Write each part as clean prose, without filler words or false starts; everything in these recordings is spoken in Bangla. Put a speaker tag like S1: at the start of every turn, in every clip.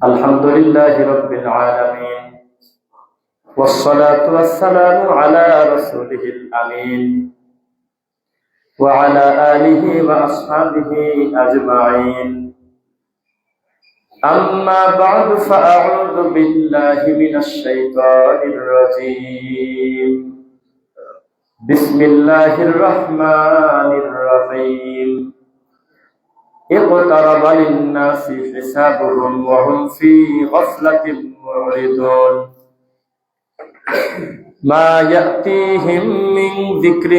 S1: الحمد لله رب العالمين والصلاة والسلام على رسوله الأمين وعلى آله وأصحابه أجمعين أما بعد فأعوذ بالله من الشيطان الرجيم بسم الله الرحمن الرحيم اقترب للناس حسابهم وهم في غفلة معرضون ما يأتيهم من ذكر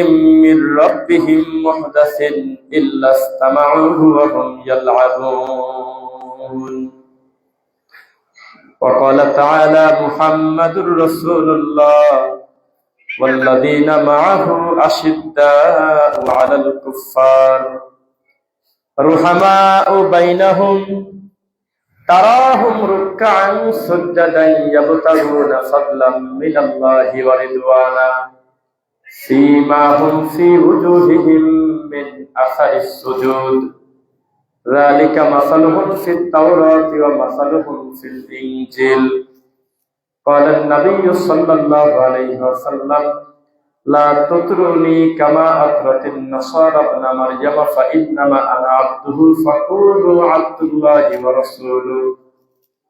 S1: من ربهم محدث إلا استمعوه وهم يلعبون وقال تعالى محمد رسول الله والذين معه أشداء على الكفار رحماء بينهم تراهم ركعا سجدا يبتغون فضلا من الله ورضوانا سيماهم في وجوههم من أثر السجود ذلك مثلهم في التوراة ومثلهم في الإنجيل قال النبي صلى الله عليه وسلم لا تطروني كما أطرت النصارى ابن مريم فإنما أنا عبده فقولوا عبد الله ورسوله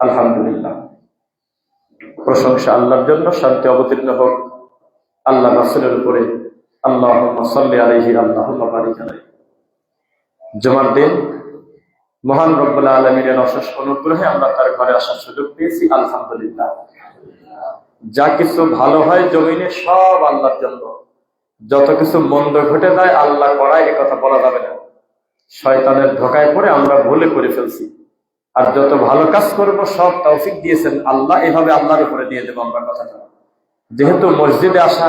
S1: আলহামদুলিল্লাহ। প্রশংসা আল্লাহর জন্য, শান্তি অবতীর্ণ হোক আল্লাহ রাসূলের উপরে। আল্লাহুম্মা সাল্লি আলাইহি আল্লাহুম্মা বারিক আলাইহি। জুমার দিন মহান রব্বুল আলামিনের অশেষ অনুগ্রহে আমরা তার ঘরে আসার সুযোগ পেয়েছি, আলহামদুলিল্লাহ। যা কিছু ভালো হয় জমিনে সব আল্লাহর জন্য, যত কিছু মন্দ ঘটে যায় আল্লাহ করায় এ কথা বলা যাবে না। শয়তানের ধোঁকায় পড়ে আমরা ভুলে করে ফেলছি। আর যত ভালো কাজ করবো সব তৌফিক দিয়েছেন আল্লাহ, এভাবে আল্লাহর উপরে দিয়ে দেবো আমরা কথাটা। যেহেতু মসজিদে আসা,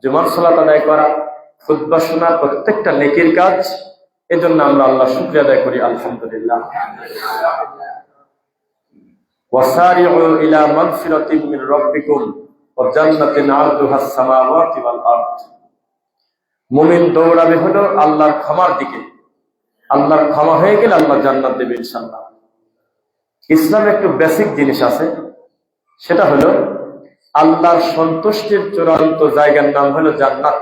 S1: জুমার সালাত আদায় করা, খুতবা শোনা প্রত্যেকটা নেকির কাজ, এজন্য আমরা আল্লাহ শুকরিয়া আদায় করি, আলহামদুলিল্লাহ। وسارعوا إلى مغفرة من ربكم وجنة عرضها السماوات والأرض। মুমিন দৌড়াবে হলো আল্লাহর ক্ষমার দিকে। আল্লাহর ক্ষমা হয়ে গেলে আল্লাহ জান্নাত দেবে ইনশাআল্লাহ। ইসলামে একটু বেসিক জিনিস আছে, সেটা হলো আল্লাহর সন্তুষ্টির চূড়ান্ত জায়গার নাম হলো জান্নাত।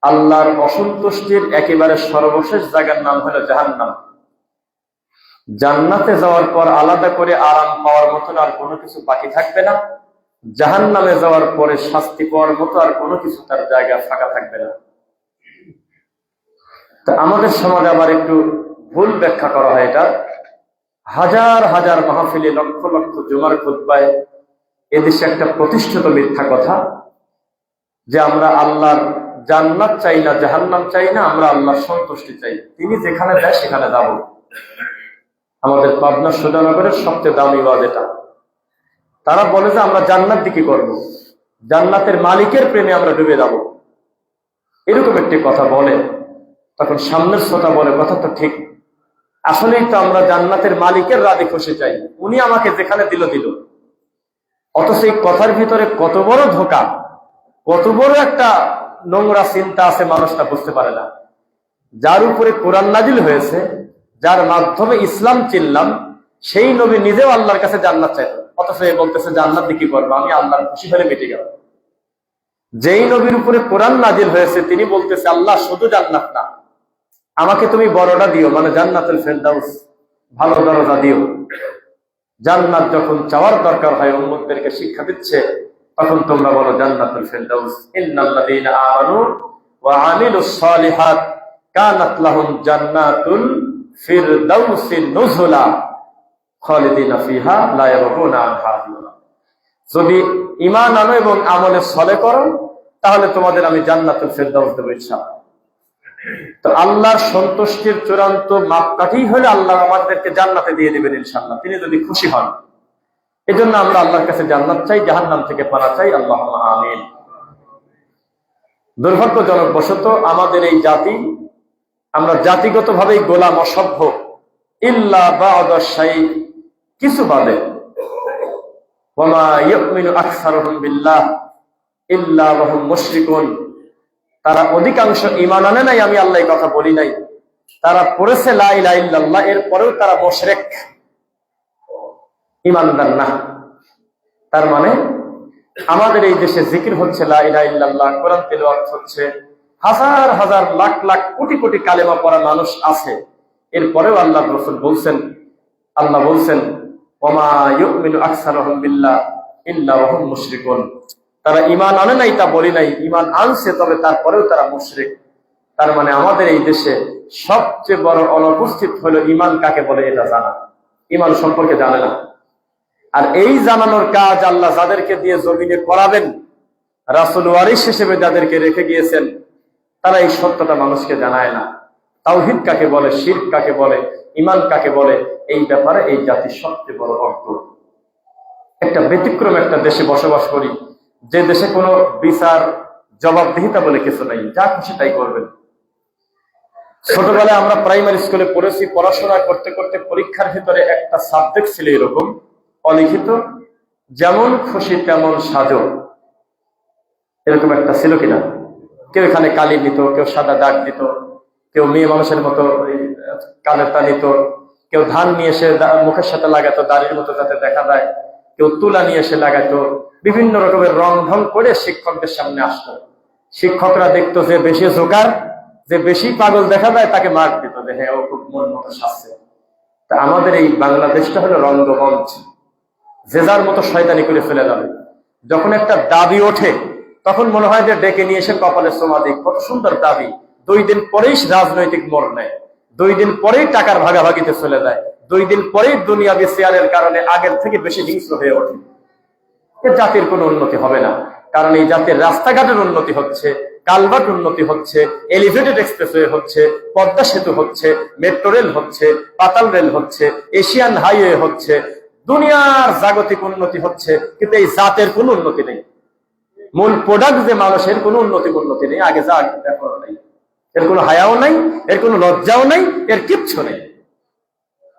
S1: আল্লাহর অসন্তুষ্টির একেবারে সর্বশেষ জায়গার নাম হলো জাহান্নাম। জান্নাতে যাওয়ার পর আলাদা করে আরাম পাওয়ার মতন আর কোনো কিছু বাকি থাকবে না। জাহান্নামে যাওয়ার পরে শাস্তি পাওয়ার মতো আর কোনো কিছু তার জায়গা ফাঁকা থাকবে না। তা আমাদের সমাজে আবার একটু ভুল ব্যাখ্যা করা হয় এটা। হাজার হাজার মাহফিলে, লক্ষ লক্ষ জুমার খুতবায় এদেশে একটা প্রতিষ্ঠিত মিথ্যা কথা যে আমরা আল্লাহর জান্নাত চাই না, জাহান্নাম চাই না, আমরা আল্লাহর সন্তুষ্টি চাই। তিনি যেখানে দেয় সেখানে যাব। আমাদের পাবনা সুজানগরের সবচেয়ে দামি ওয়াজ এটা। তারা বলে যে আমরা জান্নাত দিকে করব, জান্নাতের মালিকের প্রেমে আমরা ডুবে যাব, এরকম একটি কথা বলে। তখন সামনের শ্রোতা বলে কথা তো ঠিক, আসলেই তো আমরা জান্নাতের মালিকের রাধে খুশি চাই, উনি আমাকে যেখানে দিল দিল। অথচ এই কথার ভিতরে কত বড় ধোঁকা, কত বড় একটা নোংরা চিন্তা আছে মানুষটা বুঝতে পারে না। যার উপরে কোরআন নাজিল হয়েছে, যার মাধ্যমে ইসলাম চিনলাম, সেই নবী নিজেও আল্লাহর কাছে জান্নাত চাইত, অথচ এ বলতেছে জান্নাত দিয়ে কি করবো, আমি আল্লাহর খুশি হলে মিটে গেল। যেই নবীর উপরে কোরআন নাজিল হয়েছে তিনি বলতেছে আল্লাহ শুধু জান্নাত না, আমাকে তুমি বড়টা দিও, মানে জান্নাতুল ফেরদাউস, ভালো দরজা দিও। জান্নাত যখন চাওয়ার দরকার হয়, উম্মতদেরকে শিক্ষা দিচ্ছে, তখন তোমরা বলো জান্নাতুল ফেরদাউস। ইন্নাল্লাযীনা আমানু ওয়া আমিলুস সালিহাত কানাত লাহুম জান্নাতুল ফিরদাউসি নুজুলা খালিদিনা ফিহা লা ইয়াবগুনা আনহা। যদি ঈমান আনো এবং আমলে সলে করো, তাহলে তোমাদের আমি জান্নাতুল ফিরদাউস দেব ইনশাআল্লাহ। তো আল্লাহর সন্তুষ্টির চূড়ান্ত মাপকাঠি হলে আল্লাহ আমাদেরকে জান্নাতে দিয়ে দিবেন ইনশাআল্লাহ, তিনি যদি খুশি হন। এজন্য আমরা আল্লাহর কাছে জান্নাত চাই, জাহান্নাম থেকে পানা চাই, আল্লাহুম্মা আমিন। দুর্ভাগ্যজনক বশত আমাদের এই জাতি, আমরা জাতিগতভাবেই গোলাম, অসভ্য, ইল্লা বা'দা শাই, কিছু বাদে। ওয়ামা ইউমিনু আকসারুহুম বিল্লাহ ইল্লা ওয়া হুম মুশরিকুন। তারা অধিকাংশ ঈমান আনে নাই, আমি আল্লাহ এই কথা বলি নাই। তারা পড়েছে লা ইলাহা ইল্লাল্লাহ, এরপরেও তারা মুশরিক। ইমানদার না। তার মানে আমাদের এই দেশে জিকির হচ্ছে, লা ইলাহা ইল্লাল্লাহ, কোরআন তিলাওয়াত হচ্ছে, হাজার হাজার লাখ লাখ কোটি কোটি কালেমা পড়া মানুষ আছে, এরপরেও আল্লাহ রাসূল বলছেন, আল্লাহ বলছেন, ওমা ইউমিনু আকসারুহুম বিল্লাহ ইল্লা ওয়া হুম মুশরিকুন। তারা ঈমান আনে নাই তা বলি নাই, ঈমান আনছে, তবে তারপরেও তারা মুশরিক। তার মানে আমাদের এই দেশে সবচেয়ে বড় অনুপস্থিত হলো ঈমান কাকে বলে এটা জানা, ঈমান সম্পর্কে জানে না। আর এই জানানোর কাজ আল্লাহ যাদেরকে দিয়ে জমিনে করাবেন, রাসূল ওয়ারিস হিসেবে যাদেরকে রেখে গিয়েছেন, তারা এই সত্যটা মানুষকে জানায় না। তাওহীদ কাকে বলে, শিরক কাকে বলে, ঈমান কাকে বলে, এই ব্যাপারে এই জাতির সবচেয়ে বড় অজ্ঞ। একটা ব্যতিক্রম একটা দেশে বসবাস করি, যে দেশে কোনো বিচার জবাবদিহিতা বলে কিছু নাই, যা খুশি তাই করবেন। ছোটবেলায় আমরা প্রাইমারি স্কুলে পড়েছি, পড়াশোনা করতে করতে পরীক্ষার ভিতরে একটা সাবজেক্ট ছিল এরকম অলিখিত, যেমন খুশি তেমন সাজো, এরকম একটা ছিল কিনা? কেউ এখানে কালি দিত, কেউ সাদা দাগ দিত, কেউ মেয়ে মানুষের মতো কানের তা নিত, কেউ ধান নিয়ে এসে মুখের সাথে লাগাতো দাড়ির মতো যাতে দেখা যায়, কেউ তুলা নিয়ে এসে লাগাতো, বিভিন্ন রকমের রং ঢং করে শিক্ষকদের সামনে আসতো। শিক্ষকরা দেখতো যে বেশি জোকার, যে বেশি পাগল দেখা যায়, তাকে মার্ক দিত, যে হ্যাঁ ও খুব মন মতো সাজছে। তা আমাদের এই বাংলাদেশটা হলো রঙ্গমঞ্চ, যে যার মতো শয়তানি করে ফেলে যাবে। যখন একটা দাবি ওঠে তখন মনে হয় যে ডেকে নিয়ে এসে কপালে সোমা দিক, কত সুন্দর দাবি। 2 দিন পরেই রাজনৈতিক মোড় নেয়, 2 দিন পরেই টাকার ভাগাভাগিতে চলে যায়, 2 দিন পরেই দুনিয়াবি শেয়ারের কারণে আগের থেকে বেশি হিংস্র হয়ে ওঠে। এ জাতির কোনো উন্নতি হবে না, কারণ এই জাতির রাস্তাঘাটের উন্নতি হচ্ছে, কালভার্ট উন্নতি হচ্ছে, এলিভেটেড এক্সপ্রেসওয়ে হচ্ছে, পদ্মা সেতু হচ্ছে, মেট্রো রেল হচ্ছে, পাতাল রেল হচ্ছে, এশিয়ান হাইওয়ে হচ্ছে, দুনিয়ার জাগতিক উন্নতি হচ্ছে, কিন্তু এই জাতের কোনো উন্নতি নেই। মূল প্রোডাক্ট যে মানুষের, কোনো উন্নতি নেই। আগে যা এখনো নেই, এর কোনো হায়াও নাই, এর কোনো লজ্জাও নাই, এর কিচ্ছু নেই,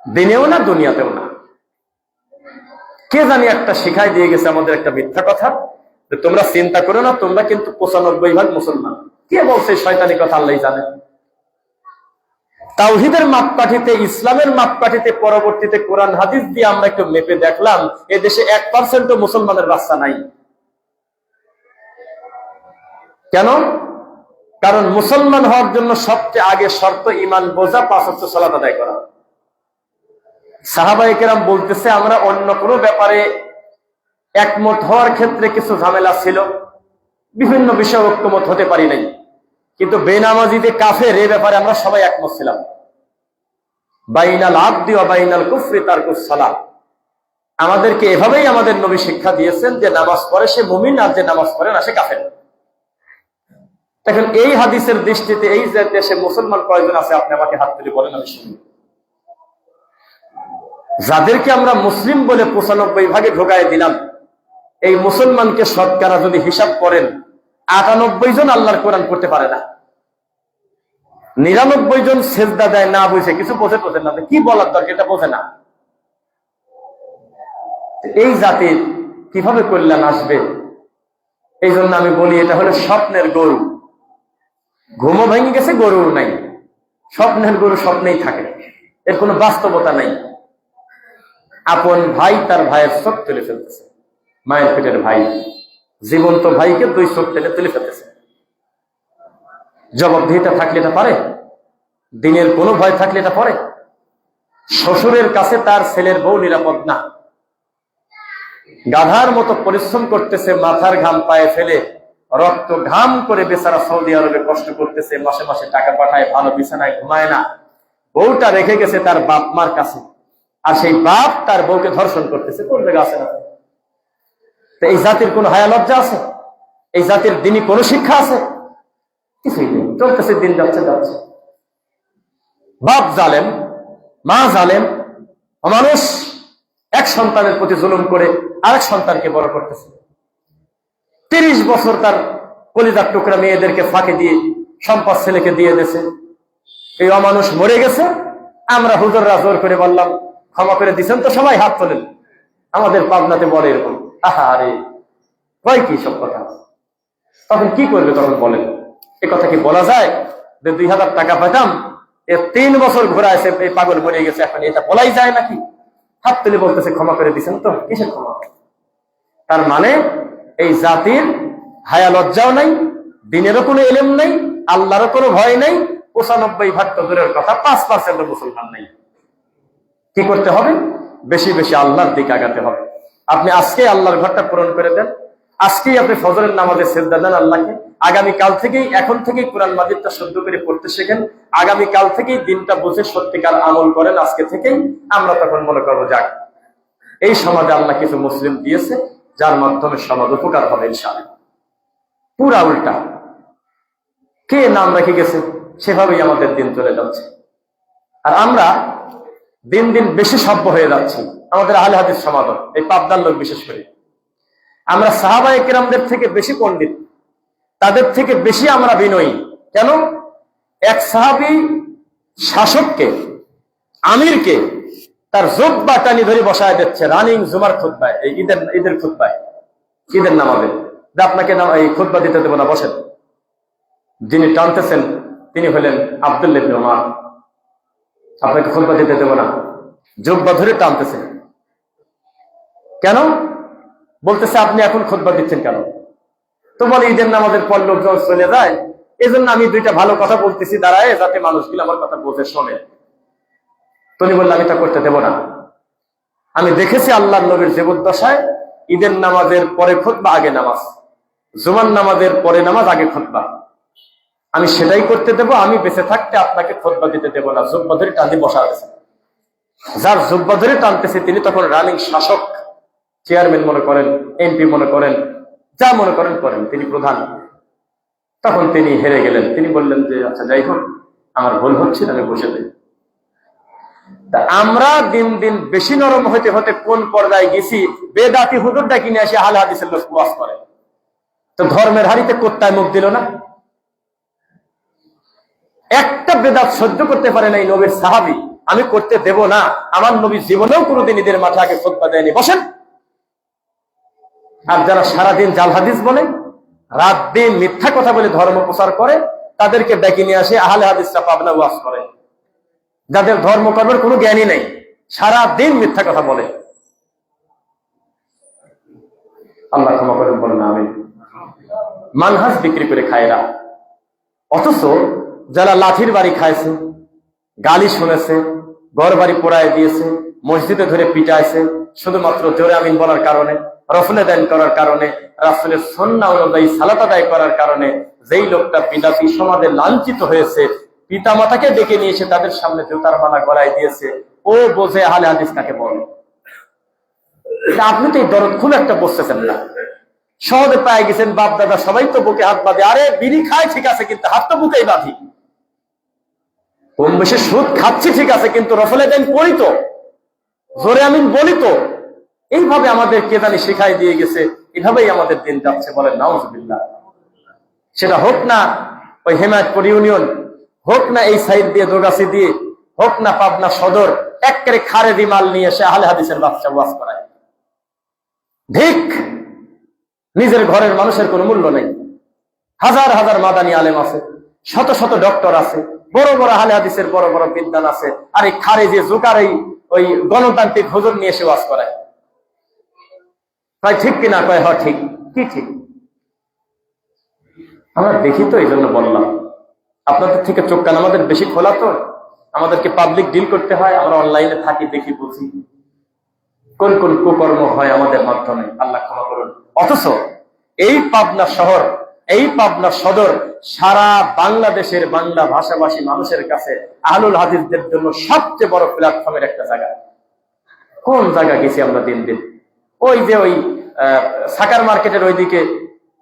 S1: দিনেও না দুনিয়াতেও না। কে জানি একটা শিখাই দিয়ে গেছে আমাদের একটা মিথ্যা কথা, যে তোমরা চিন্তা করো না, তোমরা কিন্তু 95% মুসলমান। কে বলছে শয়তানি কথা? আল্লাহ জানে। তাওহীদের মাপকাঠিতে, ইসলামের মাপকাঠিতে পরবর্তীতে কোরআন হাদিস দিয়ে আমরা একটু মেপে দেখলাম, এ দেশে 1% মুসলমানের রাস্তা নাই। কেন? কারণ মুসলমান হওয়ার জন্য সবচেয়ে আগে শর্ত ঈমান বোঝা, 5 ওয়াক্ত সালাত আদায় করা। সাহাবায়ে কেরাম বলতেছে, আমরা অন্য কোনো ব্যাপারে একমত হওয়ার ক্ষেত্রে কিছু ঝামেলা ছিল, বিভিন্ন বিষয়ে ঐক্যমত হতে পারি নাই, কিন্তু বেনামাজিতে কাফের এ ব্যাপারে আমরা সবাই একমত ছিলাম। বাইনাল আবদি ওয়া বাইনাল কুফরি তারকুস সালাত। আমাদেরকে এভাবেই আমাদের নবী শিক্ষা দিয়েছেন যে নামাজ পড়ে সে মুমিন, আর যে নামাজ পড়ে না সে কাফের। দেখেন এই হাদিসের দৃষ্টিতে এই যে দেশে মুসলমান কয়জন আছে আপনি আমাকে হাত তুলে বলেন, আমি শুনি। যাদেরকে আমরা মুসলিম বলে 95 ভাগে ঢোকায় দিলাম, এই মুসলমানকে শতকরা যদি হিসাব করেন, 98 জন আল্লাহর কোরআন পড়তে পারে না, 99 জন সেজদা দেয় না বুঝে, কিছু বোঝে না, কি বলার দরকার এটা বোঝে না। এই জাতির কিভাবে কল্যাণ আসবে? এই জন্য আমি বলি, এটা হলো স্বপ্নের গরু। ঘুমও ভেঙে গেছে, গরুও নাই। স্বপ্নের গরু স্বপ্নেই থাকে, এর কোনো বাস্তবতা নাই। আপন ভাই তার ভাইয়ের চোখ তুলে ফেলতেছে, মায়ের পেটের ভাই জীবন্ত ভাইকে 2 চোখ টেনে তুলে ফেলতেছে। জবাবদিহিতা থাকলে এটা পারে? দিনের কোনো ভয় থাকলে এটা পারে? শ্বশুরের কাছে তার ছেলের বউ নিরাপদ না, গাধার মতো পরিশ্রম করতেছে, মাথার ঘাম পায়ে ফেলে রক্ত ঘাম করে বেচারা সৌদি আরবে কষ্ট করতেছে, মাসে মাসে টাকা পাঠায়, ভালো বিছানায় ঘুমায় না। বউটা রেখে গেছে তার বাপ মার কাছে, আর সেই বাপ তার বউকে ধর্ষণ করতেছে। কোন জায়গা আছে না? তো এই জাতির কোন হায়া লজ্জা আছে? এই জাতির দিনই কোন শিক্ষা আছে? কিছুই নেই, চলতেছে, দিন যাচ্ছে। বাপ জালেম, মা জালেম, মানুষ এক সন্তানের প্রতি জুলুম করে আরেক সন্তানকে বড় করতেছে। 30 বছর তার কলিজার টুকরা মেয়েদেরকে ফাঁকি দিয়ে সম্পদ ছেলেকে দিয়ে দিয়েছে। এই অমানুষ মরে গেছে, আমরা হুজুররা জোর করে বললাম ক্ষমা করে দিচ্ছেন তো, সবাই হাত তোলেন। আমাদের পাবনাতে বলে এরকম, আহা আরে কয় কি সব কথা। তখন কি করবে? তখন বলেন, এ কথা কি বলা যায় যে 2000 টাকা পেতাম, 3 বছর ঘোরাইছে, এই পাগল মরে গেছে, এখন এটা বলাই যায় নাকি? হাত তুলে বলতেছে ক্ষমা করে দিচ্ছেন তো, কিসের ক্ষমা? তার মানে এই জাতির হায়া লজ্জাও নাই, দিনেরও কোনো এলেম নাই, আল্লাহরও কোনো ভয় নাই, 95% তো দূরের কথা 5% মুসলমান নাই। কি করতে হবে? বেশি বেশি আল্লাহর দিকে আগাতে হবে। আপনি আজকে আল্লাহর ঘরটা পূরণ করে দেন, আজকেই আপনি ফজরের নামাজে সিজদা দেন আল্লাহকে, আগামী কাল থেকেই, এখন থেকেই কোরআন মাজিদটা শুদ্ধ করে পড়তে শেখেন, আগামী কাল থেকেই দিনটা বুঝে সত্যিকার আমল করেন আজকে থেকেই। আমরা তখন মনে করবো যাক, এই সমাজে আল্লাহ কিছু মুসলিম দিয়েছে, যার মাধ্যমে সমাজ উপকার হবে ইনশাআল্লাহ। পুরা উল্টা, কে নাম রেখে গেছে সেভাবেই আমাদের দিন চলে যাচ্ছে। আর আমরা দিন দিন বেশি সভ্য হয়ে যাচ্ছি। আমাদের আহলে হাদিস সমাজ, এই পাবনার লোক বিশেষ করে, আমরা সাহাবায়ে কেরামদের থেকে বেশি পণ্ডিত, তাদের থেকে বেশি আমরা বিনয়ী। কেন? এক সাহাবী শাসককে, আমিরকে তার জুব্বা টানি ধরে বসায় দিচ্ছে রানিং জুমার খুতবায়, এই ঈদের খুতবায়, ঈদের নামাজে, যে আপনাকে এই খুতবা দিতে দেবো না, বসেন। যিনি টানতেছেন তিনি হলেন আব্দুল্লাহ ইবনে ওমর। আপনাকে খুতবা দিতে দেবো না, জুব্বা ধরে টানতেছেন। কেন? বলতেছে আপনি এখন খুতবা দিচ্ছেন কেন? তো বলে ঈদের নামাজের পর লোকজন চলে যায়, এজন্য আমি দুইটা ভালো কথা বলতেছি দাঁড়ায়, যাতে মানুষগুলো আমার কথা বোঝে, শোনে। তুমি বললে আমি তা করতে দেব না। আমি দেখেছি আল্লাহর নবীর জীবদ্দশায় ঈদের নামাজের পরে খুতবা আগে নামাজ, জুমার নামাজের পরে নামাজ আগে খুতবা। আমি সেটাই করতে দেব, আমি বেঁচে থাকতে আপনাকে খুতবা দিতে দেব না। জুব্বা ধরে টানতে বসা হয়েছে, যার জুব্বা ধরে টানতেছে তিনি তখন রানিং শাসক, চেয়ারম্যান মনে করেন, এমপি মনে করেন, যা মনে করেন করেন, তিনি প্রধান। তখন তিনি হেরে গেলেন, তিনি বললেন যে আচ্ছা যাই হোক, আমার ভুল হচ্ছে, আমি বসে যাই। তা আমরা দিন দিন বেশি নরম হতে হতে কোন পর্যায়ে গেছি? বেদাতি হুজুরটা কিনে আসে আহলে হাদিসের লোক ওয়াজ করে, তো ধর্মের হাড়িতে কোত্তায় মুখ দিল না। একটা বেদাত সহ্য করতে পারে নাই নবীর সাহাবী, আমি করতে দেব না। আমার নবী জীবনেও কোনোদিন ঈদের মাঠে আগে খুতবা দেয়নি, বসেন। আর যারা সারাদিন জাল হাদিস বলে, রাত দিন মিথ্যা কথা বলে ধর্ম প্রচার করে, তাদেরকে ডেকে নিয়ে আসে আহলে হাদিসরা পাবনা ওয়াজ করে, যাদের ধর্মকর্মের কোনো জ্ঞানই নেই, সারা দিন মিথ্যা কথা বলে। আল্লাহ ক্ষমা করেন, বলেন আমিন। মানহাজ বিক্রি করে খায়রা, অথচ যারা লাঠির বাড়ি খাইছে, গালি শুনেছে, ঘর বাড়ি পোড়ায় দিয়েছে, মসজিদে ধরে পিটাইছে, শুধুমাত্র জোরে আমিন বলার কারণে, রফলে দান করার কারণে, রাসূলের সুন্নাহ অনুযায়ী সালাত আদায় করার কারণে, যেই লোকটা বিদাতি সমাজে লাঞ্ছিত হয়েছে, পিতা মাতাকে ডেকে নিয়ে এসে তাদের সামনে জুতার মালা গলায় দিয়েছে, ও বোঝে আহলে হাদিস কাকে বলে। আপনি তো এই দরদ খুব একটা বসতেছেন না, সহজে পায়ে গেছেন, বাপ দাদা সবাই তো বুকে হাত বাঁধে। আরে বিড়ি খায় ঠিক আছে, কিন্তু হাত তো বুকেই বাঁধি। কম বেশি সুদ খাচ্ছি ঠিক আছে, কিন্তু রফলে দেন করি তো, জোরে আমিন বলি তো। এইভাবে আমাদের কে জানি শিখাই দিয়ে গেছে, এভাবেই আমাদের দিন যাচ্ছে, বলেন নাউজুবিল্লাহ। সেটা হোক না ওই হেমায়তপুর ইউনিয়ন, হোক না এই সাইড দিয়ে দোগাছি দিয়ে, হোক না পাবনা সদর, একেবারে খারেজি মাল নিয়ে এসে আহলে হাদিসের বাচ্চা ওয়াজ করায়। ঠিক, নিজের ঘরের মানুষের কোনো মূল্য নেই। হাজার হাজার মাদানী আলেম আছে, শত শত ডক্টর আছে, বড় বড় আহলে হাদিসের বড় বড় বিদ্বান আছে, আর এই খারেজি জুকার ওই গণতান্ত্রিক হুজুর নিয়ে এসে ওয়াজ করায়। কয় ঠিক কিনা? কয় হ ঠিক। কি ঠিক? আমরা দেখি তো, এই জন্য বললাম। আপনাদের থেকে চোখ কান আমাদের বেশি খোলা তো, আমাদেরকে পাবলিক ডিল করতে হয়, আমরা অনলাইনে থাকি, দেখি বুঝি কোন কোন কুকর্ম হয় আমাদের মাধ্যমে, আল্লাহ ক্ষমা করুন। অথচ এই পাবনা শহর, এই পাবনা সদর সারা বাংলাদেশের বাংলা ভাষাভাষী মানুষের কাছে আহলুল হাদিসদের জন্য সবচেয়ে বড় প্ল্যাটফর্মের একটা জায়গা। কোন জায়গা গেছি আমরা দিন দিন? ওই যে ওই সাকার মার্কেটের ওইদিকে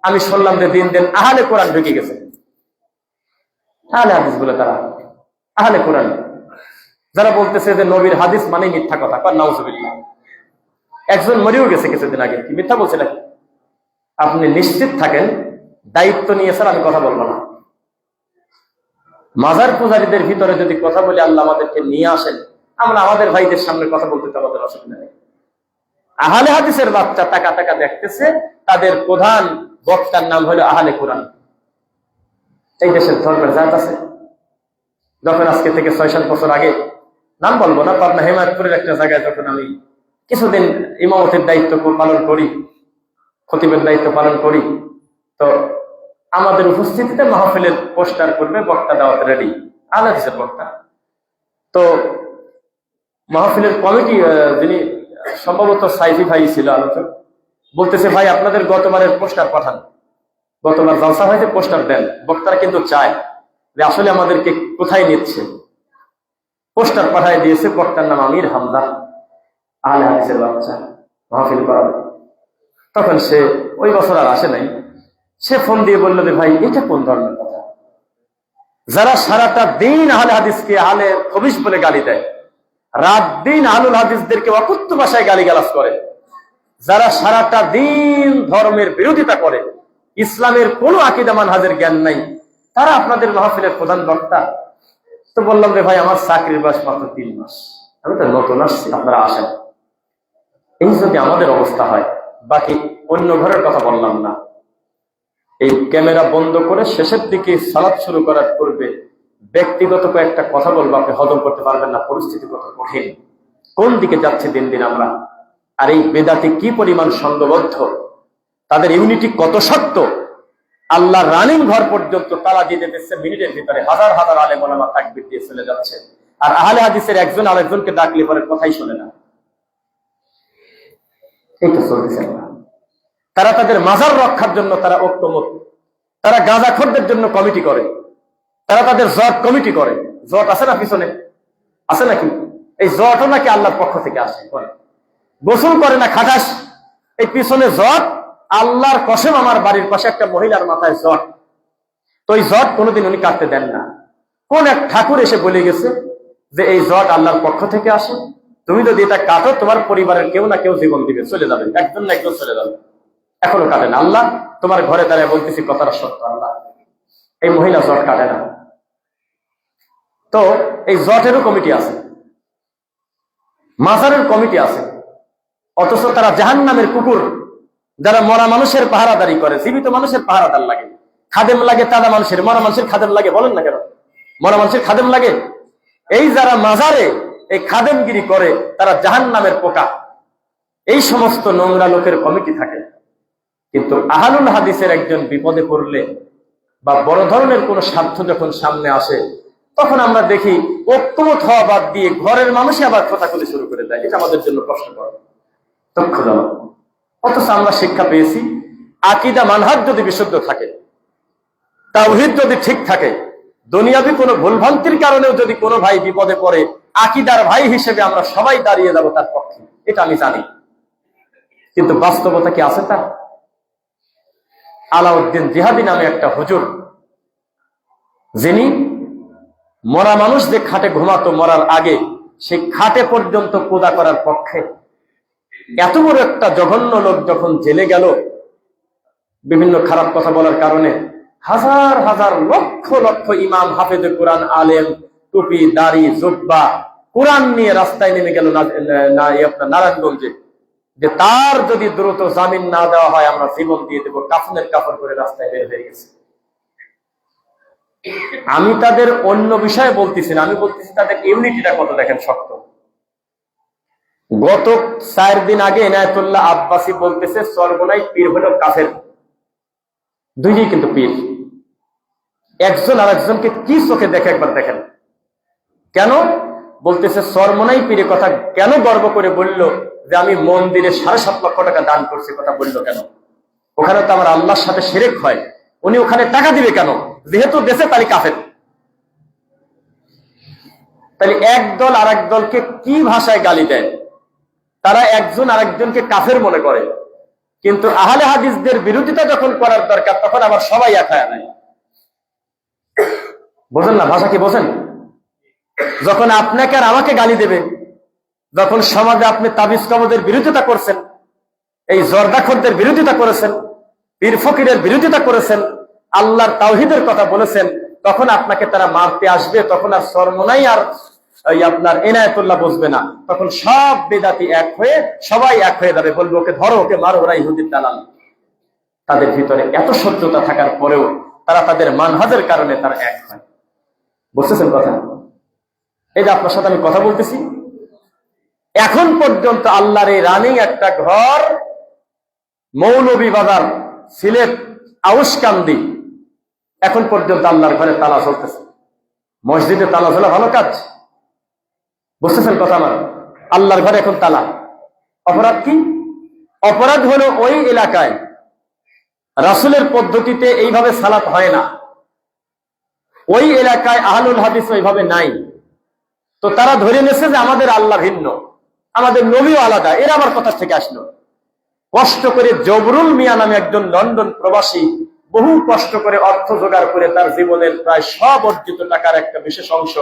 S1: আমি শুনলাম যে দিন দিন আহলে কোরআন ঢুকে গেছে। আহলে হাদিস বলে তারা, আহলে কোরআন, যারা বলতেছে যে নবীর হাদিস মানে মিথ্যা কথা, নাউজুবিল্লাহ। একজন মরেও গেছে কিছুদিন আগে, কি মিথ্যা বলছে নাকি? আপনি নিশ্চিত থাকেন, দায়িত্ব নিয়েছেন, আমি কথা বলবো না। মাজার পূজারীদের ভিতরে যদি কথা বলে আল্লাহ আমাদেরকে নিয়ে আসেন, আমরা আমাদের ভাইদের সামনে কথা বলতে তো আমাদের অসুবিধা নেই। আহলে হাদিসের বাচ্চা টাকা টাকা দেখতেছে, তাদের প্রধান বক্তার নাম হলো আহলে কোরআন। এই দেশের ধর্মের জাত আছে। যখন আজকে থেকে ৬-৭ বছর আগে, নাম বলবো না, পাবনা হেমায়তপুরের একটা জায়গায় যখন আমি কিছুদিন ইমামতের দায়িত্ব পালন করি, খতিবের দায়িত্ব পালন করি। তো আমাদের উপস্থিতিতে মাহফিলের পোস্টার করবে, বক্তা দাওয়াত রেডি, আহলে হাদিসের বক্তা। তো মাহফিলের কমিটি যিনি সম্ভবত সাইফি ভাই ছিল আলোচক, বলতেছে ভাই আপনাদের গতবারের পোস্টার পাঠান, গতবার জলসা হয়েছে পোস্টার দেন। বক্তারা কিন্তু চায় যে আসলে আমাদেরকে কোথায় নিচ্ছে। পোস্টার পাঠায় দিয়েছে, বক্তার নাম আমির হামজা, আহলে হাদিসের বাচ্চা, মাহফিল করাবে। তখন সে ওই বছর আর আসে নাই। সে ফোন দিয়ে বলল যে ভাই এটা কোন ধরনের কথা, যারা সারাটা দিন আহলে হাদিসকে আহলে খবিশ বলে গালি দেয়, রাত দিন আহলুল হাদিসদেরকে অকথ্য ভাষায় গালিগালাজ করে, যারা সারাটা দিন ধর্মের বিরোধিতা করে, ইসলামের কোনো আকীদা মানহাজের জ্ঞান নাই, তারা আপনাদের মাহফিলের প্রধান বক্তা। তো বললাম রে ভাই আমার চাকরির বয়স মাত্র 3 মাস, আমি তো নতুন আসছি, আপনারা আসেন। এই যদি আমাদের অবস্থা হয়, বাকি অন্য ঘরের কথা বললাম না, এই ক্যামেরা বন্ধ করে শেষের দিকে সালাত শুরু করার পূর্বে ব্যক্তিগত কয়েকটা কথা বলবো, আপনি হজম করতে পারবেন না, পরিস্থিতি কত কঠিন, কোন দিকে যাচ্ছে দিন দিন আমরা। আর এই বেদাতি কি পরিমাণ সংঘবদ্ধ, তাদের ইউনিটি কত শক্ত, আল্লাহ রানিং ঘর পর্যন্ত তালা দিয়ে দিচ্ছে মিনিটের ভিতরে, হাজার হাজার আলেম ওলামা তাকবীর দিয়ে চলে যাচ্ছে। আর আহলে হাদিসের একজন আরেকজনকে ডাকলে পরে কথাই শোনে না। এই তো চলতেছে না। তারা তাদের মাজার রক্ষার জন্য তারা ঐক্যমত, তারা গাঁজাখোরদের জন্য কমিটি করে, তারা তাদের জট কমিটি করে। জট আছে না পিছনে, আছে নাকি? এই জটও নাকি আল্লাহর পক্ষ থেকে আসে। গোসল করে না খাটাস, এই পিছনে জট। আল্লাহর কসম আমার বাড়ির পাশে একটা মহিলার মাথায় জট, তো এই জট কোনোদিন উনি কাটতে দেন না। কোন এক ঠাকুর এসে বলে গেছে যে এই জট আল্লাহর পক্ষ থেকে আসে, তুমি যদি এটা কাটো তোমার পরিবারের কেউ না কেউ জীবন দিবে, চলে যাবে, একজন না একজন চলে যাবে। এখনো কাটে না। আল্লাহ তোমার ঘরে দাঁড়িয়ে বলতেছি কথাটা সত্য, আল্লাহ এই মহিলা জট কাটে না। তো এই জটেরও কমিটি আছে, মাজারের কমিটি আছে, অথচ তারা জাহান্নামের কুকুর, যারা মরা মানুষের পাহারাদারি করে। জীবিত মানুষের পাহারাদার লাগে, খাদেম লাগে তাজা মানুষের, মরা মানুষের খাদেম লাগে, বলেন না কেন? মরা মানুষের খাদেম লাগে। এই যারা মাজারে এই খাদেমগিরি করে তারা জাহান্নামের পোকা। এই সমস্ত নোংরা লোকের কমিটি থাকে। কিন্তু আহলুল হাদিসের একজন বিপদে পড়লে বা বড় ধরনের কোন স্বার্থ যখন সামনে আসে, তখন আমরা দেখি ঐক্যমত হওয়া বাদ দিয়ে ঘরের মানুষই আবার কথা বলে শুরু করে দেয়। এটা আমাদের জন্য কষ্টকর, দুঃখজনক। অথচ আমরা শিক্ষা পেয়েছি আকীদা মানহাজ যদি বিশুদ্ধ থাকে, তাওহীদ যদি ঠিক থাকে, দুনিয়াবি কোনো ভুলভ্রান্তির কারণেও যদি কোনো ভাই বিপদে পড়ে, আকীদার ভাই হিসেবে আমরা সবাই দাঁড়িয়ে যাব তার পক্ষে, এটা আমি জানি। কিন্তু বাস্তবতা কি আছে তা? আলাউদ্দিন জিহাদি নামে একটা হুজুর, যিনি মরা মানুষ যে খাটে ঘুমাতো মরার আগে, সেই খাটে পর্যন্ত পূজা করার পক্ষে, এত বড় একটা জঘন্য লোক যখন জেলে গেল বিভিন্ন খারাপ কথা বলার কারণে, হাজার হাজার লক্ষ লক্ষ ইমাম, হাফেজে কোরআন, আলেম, টুপি, দাড়ি, জুব্বা, কোরআন নিয়ে রাস্তায় নেমে গেল আপনার নারায়ণগঞ্জে, যে তার যদি দ্রুত জামিন না দেওয়া হয় আমরা জীবন দিয়ে দেবো, কাফনের কাফন করে রাস্তায় বের হয়ে গেছে। আমি তাদের অন্য বিষয়ে বলতেছি না, আমি বলতেছি তাদের ইউনিটিটা কত দেখেন শক্ত। গত 4 দিন আগে এনায়েতুল্লাহ আব্বাসী বলতেছে চরমোনাই পীর হলো কাফের। দুইই কিন্তু পীর, একজন আর একজনকে কি চোখে দেখে একবার দেখেন। কেন বলতেছে চরমোনাই পীরের কথা কেন গর্ব করে বলল যে আমি মন্দিরে 7.5 লক্ষ টাকা দান করছি, কথা বললো কেন? ওখানে তো আমার আল্লাহর সাথে শিরক হয়, উনি ওখানে টাকা দিবে কেন? যেহেতু দেশে তাই কাফের। তাহলে এক দল আর এক দলকে কি ভাষায় গালি দেয়, তারা একজন আরেকজনকে কাফের মনে করে। কিন্তু আহলে হাদিসদের বিরোধিতা যখন করার দরকার তখন আবার সবাই এক হয়ে যায়। বোঝেন না ভাষা কি বোঝেন? যখন আপনাকে আর আমাকে গালি দেবে, যখন সমাজে আপনি তাবিজ কবজের বিরোধিতা করছেন, এই জর্দাখোরদের বিরোধিতা করেছেন, পীর ফকিরের বিরোধিতা করেছেন, আল্লাহর তাওহীদের কথা বলেছেন, তখন আপনাকে তারা মারতে আসবে। তখন আর চরমোনাই আর আপনার এনায়েতুল্লাহ বসবে না, তখন সব বেদাতি এক হয়ে সবাই এক হয়ে যাবে, বলবো ওকে ধরো, ওকে মারো, ওরা ইহুদির দালাল। তাদের ভিতরে এত সহ্যতা থাকার পরেও তারা তাদের মানহাজের কারণে তারা এক হয়। বুঝতেছেন কথা? এই যে আপনার সাথে আমি কথা বলতেছি, এখন পর্যন্ত আল্লাহর এই রানিং একটা ঘর মৌলভীবাজার, সিলেট, আউশকান্দি, এখন পর্যন্ত আল্লাহর ঘরে তালা চলতেছে। মসজিদে তালা চলা ভালো কাজ, বুঝতেছেন কথা আমার? আল্লাহর ঘরে এখন তালা। অপরাধ কি? অপরাধ হলো ওই এলাকায় রাসূলের পদ্ধতিতে এইভাবে সালাত হয় না, ওই এলাকায় আহলুল হাদিস ওইভাবে নাই, তো তারা ধরে নিয়েছে যে আমাদের আল্লাহ ভিন্ন, আমাদের নবীও আলাদা। এরা আবার কোথা থেকে আসলো? কষ্ট করে জবরুল মিয়া নামে একজন লন্ডন প্রবাসী বহু কষ্ট করে অর্থ জোগাড় করে তার জীবনের প্রায় সব অর্জিত টাকার একটা বিশেষ অংশ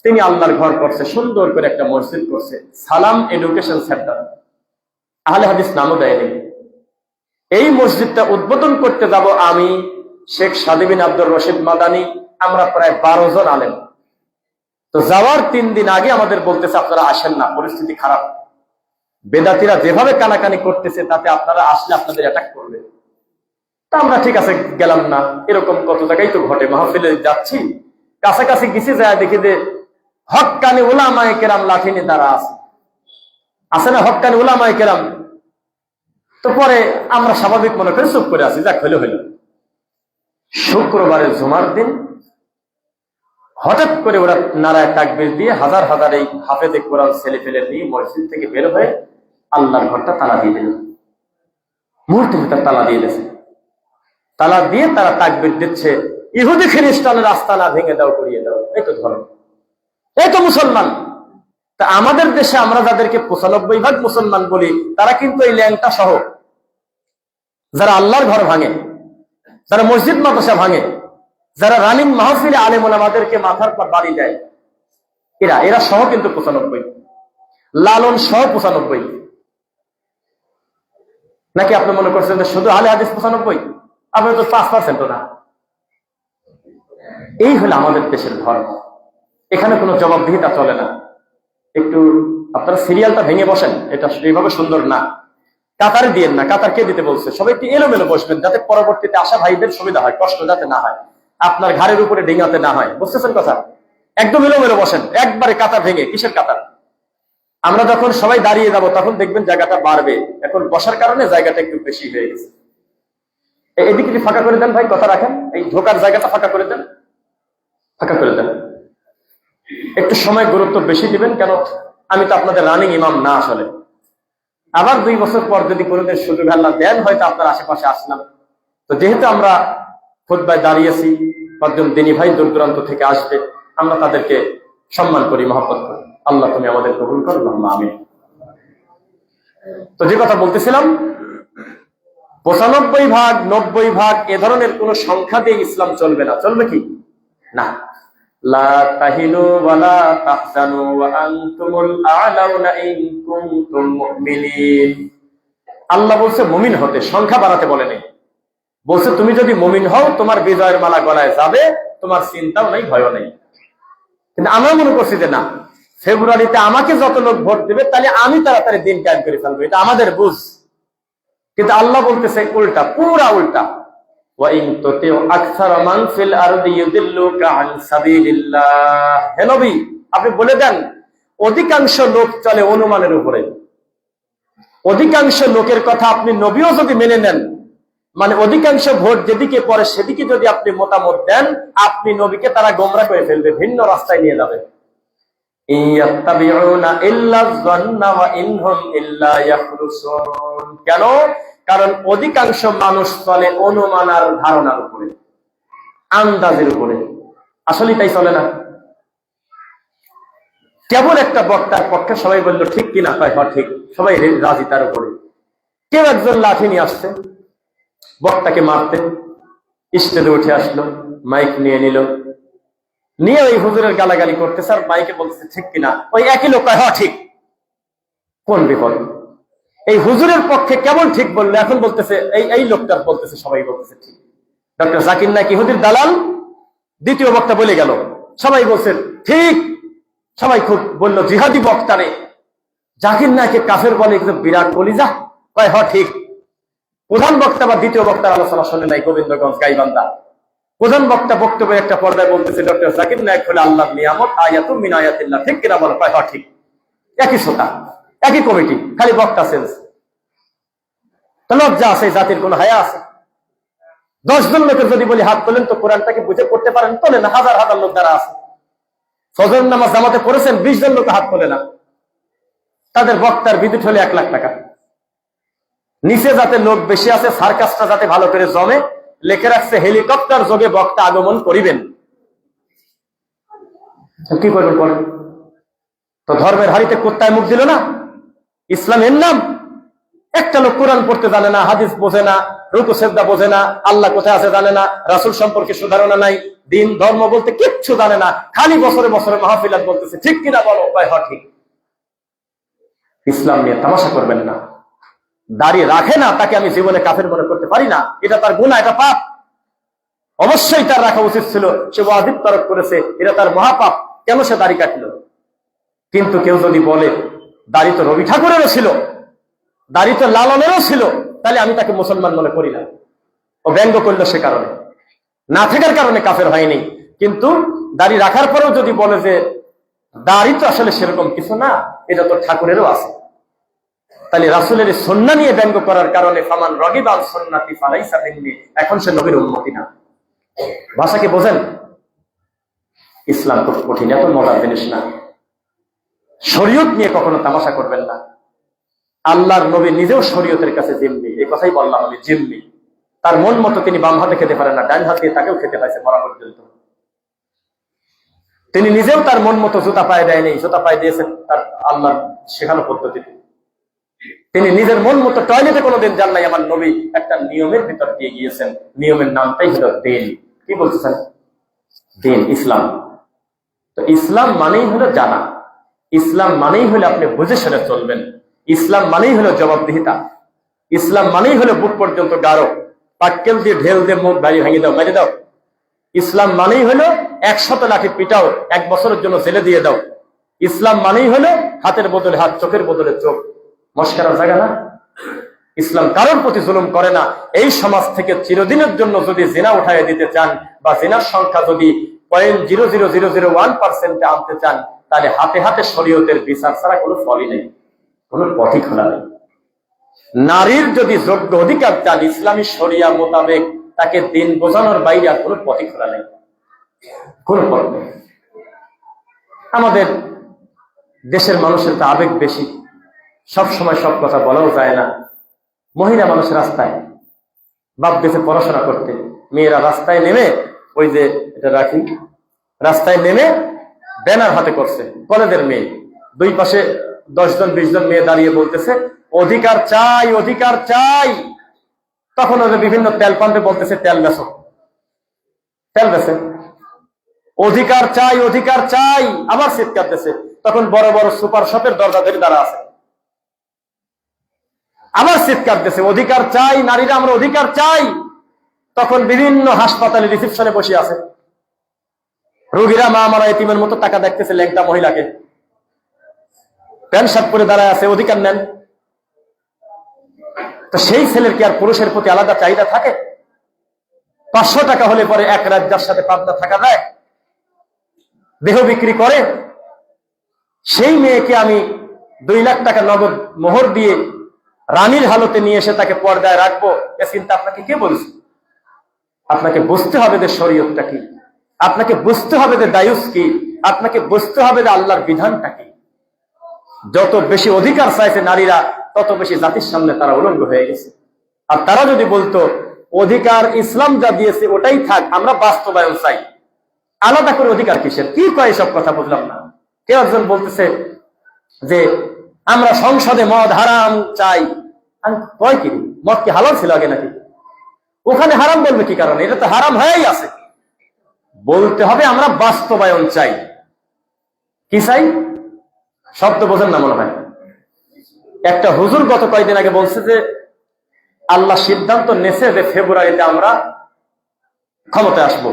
S1: তিনি আল্লাহর ঘর করছে, সুন্দর করে একটা মসজিদ করছে, সালাম এডুকেশন সেন্টার, আহলে হাদিস নামও দেয়নি। এই মসজিদটা উদ্বোধন করতে যাব আমি, শেখ সাদি বিন আব্দুর রশিদ মাদানী, আমরা প্রায় 12 জন আলেম। তো যাওয়ার 3 দিন আগে আমাদের বলতেছে আপনারা আসেন না, পরিস্থিতি খারাপ, বেদাতিরা যেভাবে কানাকানি করতেছে তাতে আপনারা আসলে আপনাদের অ্যাটাক করবে। তা আমরা ঠিক আছে গেলাম না। এরকম কত জায়গায় তো ঘটে, মাহফিলে যাচ্ছি, কাছাকাছি গেছি, যায় দেখি যে হক্কানি উলামায়ে কেরাম লাঠি নিয়ে তারা আছে না, হক্কানি উলামায়ে কেরাম। তো পরে আমরা স্বাভাবিক মনে করে চুপ করে আছি, যাক হইলো হইলো। শুক্রবারের জুমার দিন হঠাৎ করে ওরা নারায় তাকবীর দিয়ে হাজার হাজার এই হাফেজে কোরআন ছেলে ফেলে দিয়ে মসজিদ থেকে বের হয়ে আল্লাহর ঘরটা তালা দিয়ে দিল। মুহূর্তের ভিতর তালা দিয়ে দিয়েছে। তালা দিয়ে তারা তাকবীর দিচ্ছে, ইহুদি খ্রিস্টানের আস্তানা ভেঙে দাও, করিয়ে দাও। এই তো ধর্ম, এই তো মুসলমান। তা আমাদের দেশে আমরা যাদেরকে 95% মুসলমান বলি, তারা কিন্তু এই ল্যাংটা সহ যারা আল্লাহর ঘর ভাঙে, যারা মসজিদ মাদ্রাসা ভাঙে, যারা রানিং মাহফিলে আলেম ওলামাদেরকে মাথার পর বাড়ি দেয়, এরা সহ কিন্তু 95, লালন সহ 95। নাকি আপনি মনে করছেন যে শুধু আহলে হাদিস 95? আপনি তো 5% না। এই হলো আমাদের দেশের ধর্ম, এখানে কোনো জবাবদিহিতা চলে না। একটু আপনারা সিরিয়ালটা ভেঙে বসেন, এটা এইভাবে সুন্দর না। কাতারে দিয়েন না, কাতার কে দিতে বলছে? সবাই একটু এলোমেলো বসবেন, যাতে পরবর্তীতে আসা ভাইদের সুবিধা হয়, কষ্ট যাতে না হয়, আপনার ঘাড়ের উপরে ডিঙাতে না হয়। বুঝতেছেন কথা? একদম এলোমেলো বসেন, একবারে কাতার ভেঙে। কিসের কাতার? আমরা যখন সবাই দাঁড়িয়ে যাব তখন দেখবেন জায়গাটা বাড়বে, এখন বসার কারণে জায়গাটা একটু বেশি হয়ে গেছে। এদিকে ফাঁকা করে দেন ভাই, কথা রাখেন, এই ঢোকার জায়গাটা ফাঁকা করে দেন, ফাঁকা করে দেন। একটু সময় গুরুত্ব বেশি দিবেন, কেন আমি তো আপনাদের রানিং ইমাম না আসলে। আবার 2 বছর পর যদি কোনোদিন সুযোগ আল্লাহ দেন, হয়তো আপনার আশেপাশে আসলাম। তো যেহেতু আমরা খুতবায় দাঁড়িয়েছি, 5 জন দিনী ভাই দূর দূরান্ত থেকে আসবে, আমরা তাদেরকে সম্মান করি, মহব্বত করি। আল্লাহ তুমি আমাদের কবুল করো, আমিন। তো যে কথা বলতেছিলাম, 95% 90% এ ধরনের কোন সংখ্যা দিয়ে ইসলাম চলবে না। চলবে কি না? লা তাহিনু ওয়ালা তাহজানু ওয়া আনতুমুল আ'লাউনা ইন কুনতুম মুমিনিন। আল্লাহ বলছে মুমিন হতে, সংখ্যা বাড়াতে বলে নেই। বলছে তুমি যদি মুমিন হও, তোমার বিজয়ের মালা গলায় যাবে, তোমার চিন্তাও নেই, ভয়ও নেই। কিন্তু আমরা মনে করছি যে না, ফেব্রুয়ারিতে আমাকে যত লোক ভোট দেবে তাহলে আমি তাড়াতাড়ি দিন কায়েম করে ফেলবো, এটা আমাদের বুঝ। কিন্তু আল্লাহ বলতেছে উল্টা, পুরা উল্টা। ওয়া ইন তুতিউ আকসারা মান ফিল আরদি ইউদিল্লুকা আন সাবিলিল্লাহ। হে নবী, আপনি বলে দেন অধিকাংশ লোক চলে অনুমানের উপরে। অধিকাংশ লোকের কথা আপনি নবীও যদি মেনে নেন, মানে অধিকাংশ ভোট যেদিকে পড়ে সেদিকে যদি আপনি মতামত দেন, আপনি নবীকে তারা গোমরা করে ফেলবে, ভিন্ন রাস্তায় নিয়ে যাবে। কেন? কারণ অধিকাংশ মানুষ চলে অনুমান আর ধারণার উপরে, আন্দাজের উপরে। আসলে তাই চলে না। কেবল একটা বক্তার পক্ষে সবাই বললো ঠিক কিনা, হয় ঠিক, সবাই রাজি তার উপরে। কেউ একজন লাঠি নিয়ে আসছে বক্তাকে মারতে, স্টেজে উঠে আসলো, মাইক নিয়ে নিল, নিয়ে ওই হুজুরের গালাগালি করতেছে আর মাইকে বলতেছে ঠিক কিনা। ওই একই লোক হয় ঠিক। কোন বিপদ? এই হুজুরের পক্ষে কেমন ঠিক বললো, এখন বলতেছে এই লোকটার বলতেছে, সবাই বলতেছে ঠিক। ডক্টর জাকির নায়েক ইহুদির দালাল, দ্বিতীয় বক্তা বলে গেল, সবাই বলছে ঠিক। সবাই খুব বললো জিহাদি বক্তারে, জাকির নায়েককে কাফের বলে, কিন্তু বিরাট কলিজা, কয় ঠিক। প্রধান বক্তা বা দ্বিতীয় বক্তার আলোচনা শুনে নাই গোবিন্দগঞ্জ গাইবান্ধা। প্রধান বক্তা বক্তব্যের একটা পর্দায় বলতেছে ডক্টর জাকির নায়েক হলে আল্লাহর নিয়ামত, আয়াতুম মিন আয়াতিল্লাহ, ঠিক কিনা বলো? কয় ঠিক। একই শ্রোতা, একই কমিটি, খালি বক্তা চেঞ্জ। লজ্জা আছে? জাতির কোন হায়া আছে? 10 জন লোকের যদি বলি হাত তোলেন তো কোরআনটাকে বুঝে পড়তে পারেন, তোলে না। হাজার হাজার লোক যারা আছে, ফজর নামাজ জামাতে পড়েছেন, 20 জন লোক হাত তোলে না। তাদের বক্তার বিদ্যুৎ হলে 1 লাখ টাকা। নিচে যাতে লোক বেশি আছে, সার্কাসটা যাতে ভালো করে জমে, লেখে রাখছে হেলিকপ্টার যোগে বক্তা আগমন করিবেন। কি করবেন বলেন? তো ধর্মের হাড়িতে কুত্তায় মুখ দিল না। ইসলামের নাম। একটা লোক কোরআন পড়তে জানে না, হাদিস বোঝে না, রুকু সেজদা বোঝে না, আল্লাহ কোথায় আছে জানে না, রাসূল সম্পর্কে সুধারণা নাই, দিন ধর্ম বলতে কিচ্ছু জানে না, খালি বছরে বছরে মাহফিলাত বলতেছে। ঠিক কিনা বলো? ভাই হয় ঠিক। ইসলাম নিয়ে তামাশা করবেন না। দাঁড়িয়ে রাখে না, তাকে আমি জীবনে কাফের মনে করতে পারি না। এটা তার গুনাহ, এটা পাপ। অবশ্যই তার রাখা উচিত ছিল। সে ওয়াজিব তরক করেছে, এটা তার মহাপাপ। কেন সে দাড়ি কাটলো? কিন্তু কেউ যদি বলে দাড়ি তো রবি ঠাকুরেরও ছিল, দাড়ি তো লালনেরও ছিল, তাহলে আমি তাকে মুসলমান মনে করি না। ও ব্যঙ্গ করলো, সে কারণে, না থাকার কারণে কাফের হয়নি। কিন্তু দাড়ি রাখার পরেও যদি বলে যে দাড়ি তো আসলে সেরকম কিছু না, এটা তো ঠাকুরেরও আছে, তাহলে রাসূলের সুন্নাহ নিয়ে ব্যঙ্গ করার কারণে ফামান রাগিবা আন সুন্নতি ফালাইসা মিন্নি, এখন সে নবীর উম্মতি না। ভাষাকে বোঝেন? ইসলাম খুব কঠিন, এত মজার জিনিস না। শরীয়ত নিয়ে কখনো তামাশা করবেন না। আল্লাহর নবী নিজেও শরীয়তের কাছে জিম্মি, এই কথাই বললাম আমি, জিম্মি। তার মন মতো তিনি বাম হাতে খেতে পারেন না, ডান হাত দিয়ে তাকেও খেতে পাইছে মরা পর্যন্ত। তিনি নিজেও তার মন মতো জুতা পায়ে দেয়নি, জুতা পায়ে দিয়েছেন তার আল্লাহর শেখানো পদ্ধতিতে। তিনি নিজের মন মতো টয়লেটে কোনোদিন যান নাই। আমার নবী একটা নিয়মের ভিতর দিয়ে গিয়েছেন, নিয়মের নামটাই হলো দিন। কি বলতেছেন? দিন, ইসলাম। তো ইসলাম মানেই হলো জানা, ইসলাম মানেই হলো আপনি বুঝে শুনে চলবেন, ইসলাম মানেই হলো জবাবদিহিতা, ইসলাম মানেই হলো বুক পর্যন্ত গাঢ়, পাক্কেল দিয়ে ঢেল দিয়ে মুখ বাড়ি ভেঙে দাও, মেরে দাও। ইসলাম মানেই হলো 100 লাঠি পিটাও, 1 বছরের জন্য জেলে দিয়ে দাও। ইসলাম মানেই হলো হাতের বদলে হাত, চোখের বদলে চোখ। মস্কারার জায়গা না। ইসলাম কারোর প্রতি জুলুম করে না। এই সমাজ থেকে চিরদিনের জন্য যদি জিনা উঠাইয়ে দিতে চান, বা জিনার সংখ্যা যদি 0.00001% আনতে চান, তাহলে হাতে হাতে শরীয়তের বিচার ছাড়া কোনো ফলই নেই, কোনো পথই খোলা নেই। নারীর যদি যোগ্য অধিকার চান ইসলামী শরিয়া মোতাবেক, তাকে দিন বোঝানোর বাইরে আর কোনো পথই খোলা নেই, কোনো পথ নেই। আমাদের দেশের মানুষের তো আবেগ বেশি, সব সময় সব কথা বলাও যায় না। মহিলা মানুষ রাস্তায়, বাপ দেশে পড়াশোনা করতে, মেয়েরা রাস্তায় নেমে, ওই যে এটা রাখি, রাস্তায় নেমে ব্যানার হাতে করছে, কলেজের মেয়ে, দুই পাশে 10 জন 20 জন মেয়ে দাঁড়িয়ে বলতেছে অধিকার চাই, অধিকার চাই। তখন ওদের বিভিন্ন তেল পাম্পে বলতেছে তেল বেচো, তেল বেচে, অধিকার চাই, অধিকার চাই, আবার চিৎকার দিতেছে। তখন বড় বড় সুপার শপের দরজা ধরে দাঁড়া আছে, আবার চিৎকার দিতেছে অধিকার চাই, নারীরা আমরা অধিকার চাই। তখন বিভিন্ন হাসপাতালে রিসেপশনে বসে আছে রোগীরা, মা মারা এতিমের মতো টাকা দেখতেছে ল্যাংটা মহিলাকে, প্যান্ট শার্ট পরে দাঁড়ায় আছে, অধিকার নেন। তো সেই ছেলের কি আর পুরুষের প্রতি আলাদা চাহিদা থাকে? 500 টাকা হলে পরে এক রাত যার সাথে পাবনা থাকা যায়, দেহ বিক্রি করে। সেই মেয়েকে আমি 2 লাখ টাকা নগদ মোহর দিয়ে রানীর হালতে নিয়ে এসে তাকে পর্দায় রাখবো, এ চিন্তা আপনাকে কে বলছে? আপনাকে বুঝতে হবে যে শরীয়তটা কি, আপনাকে বুঝতে হবে যে দায়ুস কি, আপনাকে বুঝতে হবে যে আল্লাহর বিধানটা কি। যত বেশি অধিকার চাইছে নারীরা, তত বেশি জাতির সামনে তারা উলঙ্গ হয়ে গেছে। আর তারা যদি বলতো অধিকার ইসলাম যা দিয়েছে ওটাই থাক, আমরা বাস্তবায়ন চাই, আলাদা করে অধিকার কিসের? কি কয় সব কথা বুঝলাম না। কেউ একজন বলতেছে যে আমরা সংসদে মদ হারাম চাই। আমি কয় কি, মদ কি হালাল ছিল আগে নাকি? ওখানে হারাম বলবে কি কারণে? এটা তো হারাম হয়েই আছে। বলতে হবে আমরা বাস্তবায়ন চাই। কি চাই? শব্দ বোঝেন না মনে হয়। একটা হুজুর গত কয়েকদিন আগে বলছে যে আল্লাহ সিদ্ধান্ত নেছে যে ফেব্রুয়ারিতে আমরা ক্ষমতায় আসবো।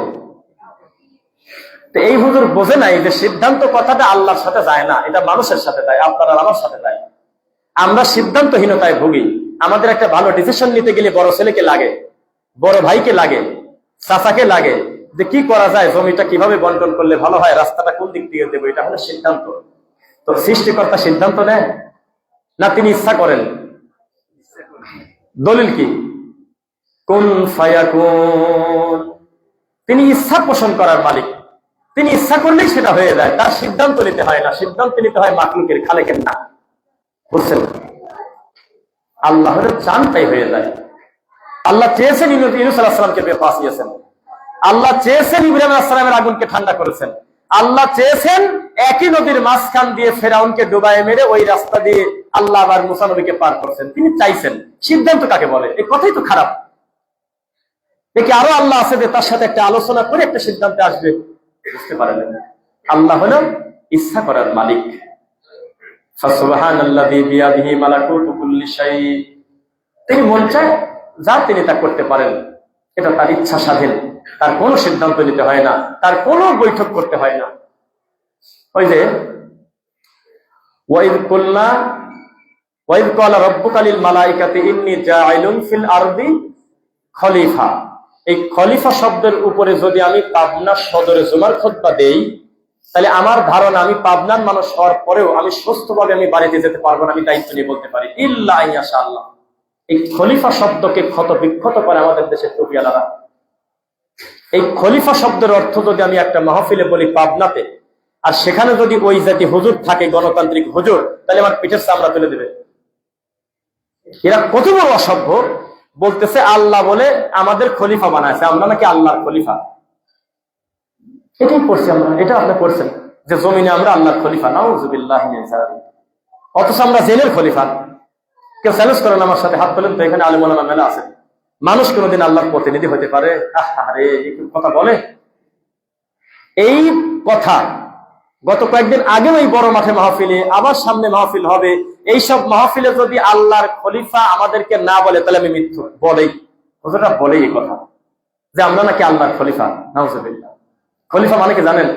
S1: তো এই হুজুর বোঝে নাই যে সিদ্ধান্ত কথাটা আল্লাহর সাথে যায় না, এটা মানুষের সাথে যায়, আপনার আর আমার সাথে যায়। আমরা সিদ্ধান্তহীনতায় ভুগি। আমাদের একটা ভালো ডিসিশন নিতে গেলে বড় ছেলেকে লাগে, বড় ভাইকে লাগে, চাচাকে লাগে, যে কি করা যায়, জমিটা কিভাবে বন্টন করলে ভালো হয়, রাস্তাটা কোন দিক দিয়ে দেবো, এটা হলো সিদ্ধান্ত। তো তো সৃষ্টিকর্তা সিদ্ধান্ত নেন না তিনি ইচ্ছা করেন? দলিল কি? কুন ফায়াকুন। তিনি ইচ্ছা পোষণ করার মালিক, তিনি ইচ্ছা করলেই সেটা হয়ে যায়, তার সিদ্ধান্ত নিতে হয় না, সিদ্ধান্ত নিতে হয় মাখলুকের, খালেকের না। বুঝছেন? আল্লাহর চান তাই হয়ে যায়। আল্লাহ চেয়েছেন ইউনূস আলাইহিস সালামকে বাঁচিয়েছেন, আল্লাহ চেয়েছেন ইব্রাহিম আলাইহিস সালামের আগুনকে ঠান্ডা করেছেন, আল্লাহ চেয়েছেন একই নদীর মাঝখান দিয়ে ফেরাউনকে ডুবায় মেরে ওই রাস্তা দিয়ে আল্লাহ আবার মুসা নবীকে পার করছেন। তিনি চাইছেন। সিদ্ধান্ত কাকে বলে? এই কথাই তো খারাপ। দেখি আরো আল্লাহ আছে যে তার সাথে একটা আলোচনা করে একটা সিদ্ধান্তে আসবে। বুঝতে পারেন? আল্লাহ হলো ইচ্ছা করার মালিক। ফাসুবহানাল্লাযী বিয়াদিহি মালাকুতু কুল্লি শাই। তিনি মন চায় যা তিনি তা করতে পারেন, এটা তার ইচ্ছা স্বাধীন, তার কোনো সিদ্ধান্ত নিতে হয় না, তার কোনো বৈঠক করতে হয় না। ওই যে ওয়াইদ ক্বালা রাব্বুকা লিল মালাইকাতি ইন্নী জাইলুন ফিল আরদি খলিফা। এই খলিফা শব্দের উপরে যদি আমি পাবনা সদরে জুমার খুতবা দেই, তাহলে আমার ধারণা আমি পাবনার মানুষ হওয়ার পরেও আমি সুস্থভাবে আমি বাড়িতে যেতে পারবো না, আমি দায়িত্ব নিয়ে বলতে পারি ইল্লা ইনশা আল্লাহ। এই খলিফা শব্দকে ক্ষত বিক্ষত করে আমাদের দেশের টুপিয়ালারা। এই খলিফা শব্দের অর্থ যদি আমি একটা মাহফিলে বলি পাবনাতে, আর সেখানে যদি ওই জাতি হুজুর থাকে, গণতান্ত্রিক হুজুর, তাহলে আমার পিঠের চামড়া তুলে দেবে। এরা কত বড় অসভ্য! বলতেছে আল্লাহ বলে আমাদের খলিফা বানাইছে, আমরা নাকি আল্লাহর খলিফা। এটাই পড়ছি আমরা, এটা আপনি পড়ছেন যে জমিনে আমরা আল্লাহর খলিফা। নাউযুবিল্লাহি মিন যালিক। অথচ আমরা জেলের খলিফা। কেউ চ্যালেঞ্জ করেন আমার সাথে, হাত তোলেন তো, এখানে আলেম ওলামা মেলা আছে। মানুষ কোনোদিন আল্লাহর প্রতিনিধি হতে পারে? আরে কথা বলে এই কথা। গত কয়েকদিন আগে ওই বড় মাঠে মাহফিলে, আবার সামনে মাহফিল হবে, এইসব মাহফিলে যদি আল্লাহর খলিফা আমাদেরকে না বলে, তাহলে আমি মিথ্যু বলেই, হুজুররা বলেই এই কথা যে আমরা নাকি আল্লাহর খলিফা। নাউযুবিল্লাহ। খলিফা মানে কি জানেন?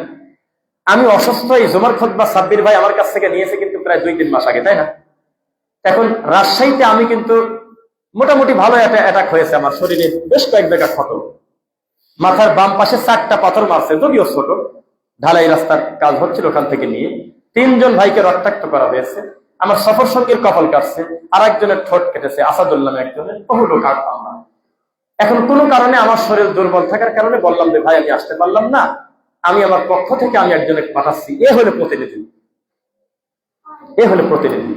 S1: আমি অসুস্থ, এই জুমার খুতবা সাব্বির ভাই আমার কাছ থেকে নিয়েছে কিন্তু প্রায় 2-3 মাস আগে, তাই না? এখন রাজশাহীতে আমি কিন্তু মোটামুটি ভালো একটা অ্যাটাক হয়েছে, আমার শরীরে বেশ কয়েক জায়গা ক্ষত, মাথার বাম পাশে 4টা পাথর মারছে, যদিও ছোট, ঢালাই রাস্তার কাজ হচ্ছিল, ওখান থেকে নিয়ে 3 জন ভাইকে রক্তাক্ত করা হয়েছে। আমার সফর সঙ্গীর কপাল কাটছে, আর একজনের ঠোঁট কেটেছে, আসাদুল্লাহ নামে একজনের, বহু লোক আমরা। এখন কোনো কারণে আমার শরীর দুর্বল থাকার কারণে বললাম যে ভাই আমি আসতে পারলাম না, আমি আমার পক্ষ থেকে আমি একজনের পাঠাচ্ছি। এ হলো প্রতিনিধি, এ হলো প্রতিনিধি,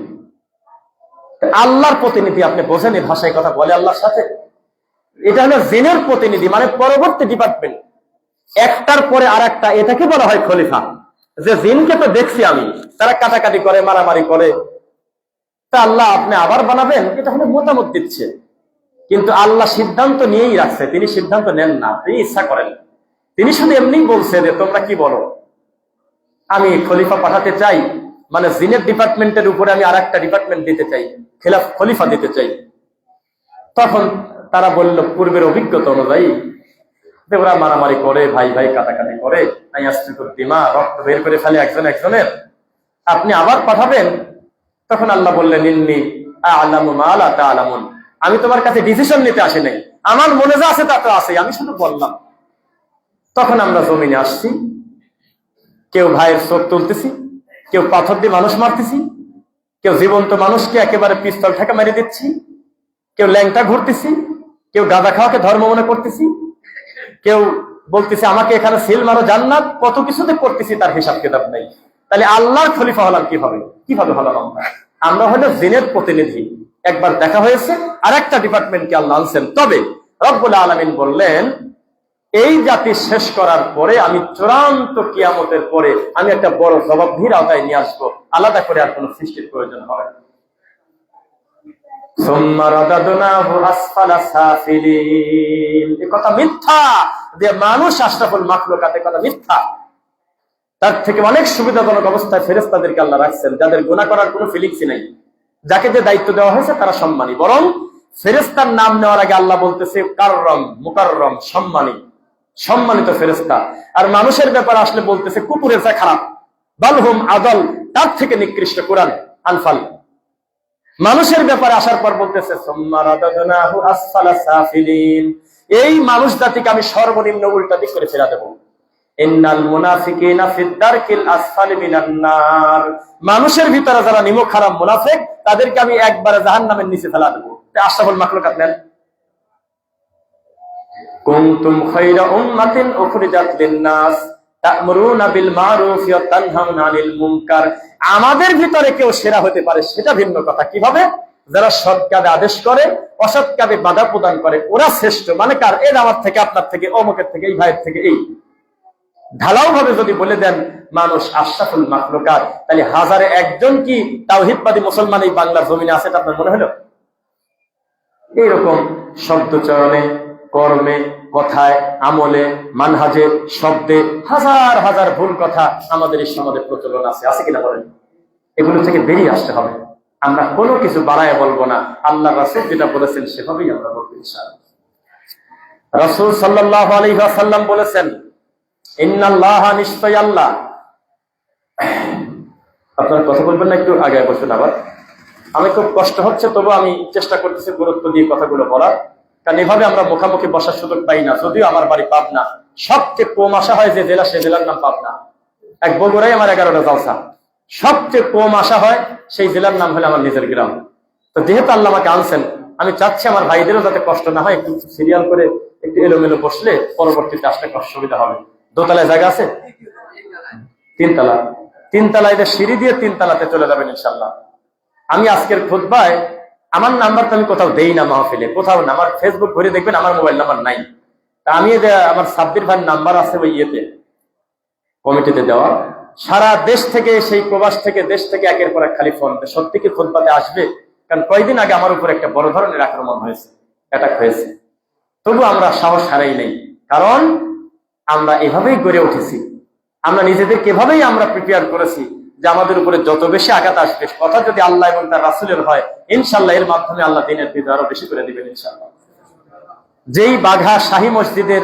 S1: আল্লাহর প্রতিনিধি। আপনি বোঝেন এই ভাষায় কথা বলে আল্লাহর সাথে? এটা হলো জিনের প্রতিনিধি, মানে পরবর্তী ডিপার্টমেন্ট, একটার পরে আর একটা। এটাকে বলা হয় খলিফা। যে জিনকে তো দেখছি আমি, তারা কাটাকাটি করে, মারামারি করে, তা আল্লাহ আপনি আবার বানাবেন, এটা হলো মতামত দিচ্ছে। কিন্তু আল্লাহ সিদ্ধান্ত নিয়েই রাখছে, তিনি সিদ্ধান্ত নেন না, তিনি ইচ্ছা করেন। তিনি শুধু এমনি বলছে যে তোমরা কি বলো, আমি খলিফা পাঠাতে চাই, মানে জিনের ডিপার্টমেন্টের উপরে আমি আর একটা ডিপার্টমেন্ট দিতে চাই, খলিফা দিতে চাই। তখন তারা বলল পূর্বের অভিজ্ঞতা অনুযায়ী যে ওরা মারামারি করে, ভাই ভাই কাটাকাটি করে, দিমা, রক্ত বের করে ফেলে একজন একজনের, আপনি আবার পাঠাবেন। তখন আল্লাহ বললেন ইন্নী আ'লামু মা লা তা'লামুন। আমি তোমার কাছে ডিসিশন নিতে আসি নাই, আমার মনে যা আছে তা তো আছে, আমি শুধু বললাম। তখন আমরা জমিনে আসছি, কেউ ভাইয়ের চোখ তুলতেছি, কেউ পাথর দিয়ে মানুষ মারতেছি, কেউ জীবন্ত মানুষকে একেবারে পিস্তল ঠেকা মেরে দিচ্ছি, কেউ ল্যাংটা ঘুরতেছি, কেউ গাঁদা খাওয়াকে ধর্ম মনে করতেছি, কেউ বলতেছে আমাকে এখানে সিল মারো জান্নাত, কত কিছুতে করতেছি, তার হিসাব কিতাব নেই। তাহলে আল্লাহর খলিফা হলাম কিভাবে? কিভাবে হলাম আমরা? আমরা হলো জিনের প্রতিনিধি। একবার দেখা হয়েছে, আর একটা ডিপার্টমেন্টকে আল্লাহ আনছেন। তবে রব্বুল আলামিন বললেন এই জাতি শেষ করার পরে আমি চূড়ান্ত কিয়ামতের পরে আমি একটা বড় জবাবদিহির আওতায় নিয়ে আসবো, আলাদা করে আর কোনো সৃষ্টির প্রয়োজন হবে না। এ কথা মিথ্যা, যে মানুষ আশরাফুল মাখলুকাত, কথা মিথ্যা। তার থেকে অনেক সুবিধাজনক অবস্থায় ফেরেশতাদেরকে আল্লাহ রাখছেন, যাদের গুনাহ করার কোনো ফিলিংসই নাই। যাকে যে দায়িত্ব দেওয়া হয়েছে তারা সম্মানী, বরং ফেরেশতার নাম নেওয়ার আগে আল্লাহ বলতেছে কাররম, মুকাররম, সম্মানী, সম্মানিত ফেরেশতা। আর মানুষের ব্যাপারে আসলে বলতেছে কুকুরের চেয়ে খারাপ, বালহুম আদল, তার থেকে নিকৃষ্ট। কোরআন আনফাল। মানুষের ব্যাপারে আসার পর বলতেছে এই মানুষ জাতিকে আমি সর্বনিম্ন উল্টা দিক করে ফেরা দেবো। ইন্নাল মুনাফিকিনা ফিদ দারকিল আসফালি মিনান নার, মানুষের ভিতরে যারা নিমক হারাম মুনাফিক, তাদেরকে আমি একবারে জাহান্নামের নিচে ফেলা দেব। আশরাফুল মাখলুকাত নেন, কুনতুম খায়রা উম্মাতিন উখরিজাত লিন-নাস তা'মুরুনা বিল মা'রুফ ওয়া তানহাউনা আনিল মুনকার। আমাদের ভিতরে কেউ সেরা হতে পারে, সেটা ভিন্ন কথা। কিভাবে? যারা সৎ কাজে আদেশ করে, অসৎ কাজে বাধা প্রদান করে, ওরা শ্রেষ্ঠ। মানে কার? এই আমার থেকে, আপনার থেকে, অমুকের থেকে, এই ভাইয়ের থেকে। এই ঢালাও ভাবে যদি বলে দেন মানুষ আশরাফুল মাখলুকাত, তাহলে হাজারে একজন কি তাওহীদবাদী মুসলমান এই বাংলার জমিনে আছে, এটা আপনার মনে হলো? এইরকম শব্দচয়নে, কর্মে, কথায়, আমলে, মানহাজে, শব্দে হাজার হাজার ভুল কথা আমাদের এই সমাজে প্রচলন আছে, আছে কিনা বলেন? এগুলো থেকে বেরিয়ে আসতে হবে। আমরা কোনো কিছু বাড়ায় বলবো না, আল্লাহ রাসূল যেটা বলেছেন সেভাবেই আমরা বলবো ইনশাআল্লাহ। রাসূল সাল্লাল্লাহু আলাইহি ওয়াসাল্লাম বলেছেন, ইন্নাল্লাহা, নিশ্চয় আল্লাহ। আপনারা কথা বলবেন না, একটু আগে বসুন। আবার আমি খুব কষ্ট হচ্ছে, তবু আমি চেষ্টা করতেছি গুরুত্ব দিয়ে কথাগুলো বলার, কারণ এভাবে আমরা মুখামুখি বসার সুযোগ পাই না। যদিও আমার বাড়ি পাবনা, সবচেয়ে কম আসা হয় যে জেলা, সে জেলার নাম পাবনা। এক বগুড়াই আমার 11টা জলসা, সবচেয়ে কম আসা হয় সেই জেলার নাম হলো আমার নিজের গ্রাম। তো যেহেতু আল্লাহ আমাকে আনছেন, আমি চাচ্ছি আমার ভাইদেরও যাতে কষ্ট না হয়, একটু সিরিয়াল করে একটু এলোমেলো বসলে পরবর্তীতে আসতে কষ্ট সুবিধা হবে। দোতলায় জায়গা আছে? তিনতলা। তিনতলায় সিঁড়ি দিয়ে তিনতলাতে চলে যাবেন ইনশাল্লাহ। আমি আজকের খুতবায় আমার নাম্বার তো আমি কোথাও দেই না, মাহফিলে কোথাও না। আমার ফেসবুক ঘুরে দেখবেন আমার মোবাইল নাম্বার নাই। তা আমি আমার সাব্বির ভাইয়ের নাম্বার আছে ওই ইয়েতে, কমিটিতে দেওয়া। সারা দেশ থেকে, সেই প্রবাস থেকে, দেশ থেকে একের পর এক খালি ফোন। সত্যি কি খুতবাতে আসবে? কারণ কয়েকদিন আগে আমার উপর একটা বড় ধরনের আক্রমণ হয়েছে, অ্যাটাক হয়েছে। তবু আমরা সাহস হারাই নেই, কারণ আমরা এভাবেই গড়ে উঠেছি। আমরা নিজেদেরকে এভাবেই আমরা প্রিপেয়ার করেছি যে আমাদের উপরে যত বেশি আঘাত আসবে, কথা যদি আল্লাহ এবং তার রাসূলের হয়, ইনশাআল্লাহ এর মাধ্যমে আল্লাহ দিনের বিজয় আরো বেশি করে দিবেন ইনশাআল্লাহ। যেই বাঘা শাহী মসজিদের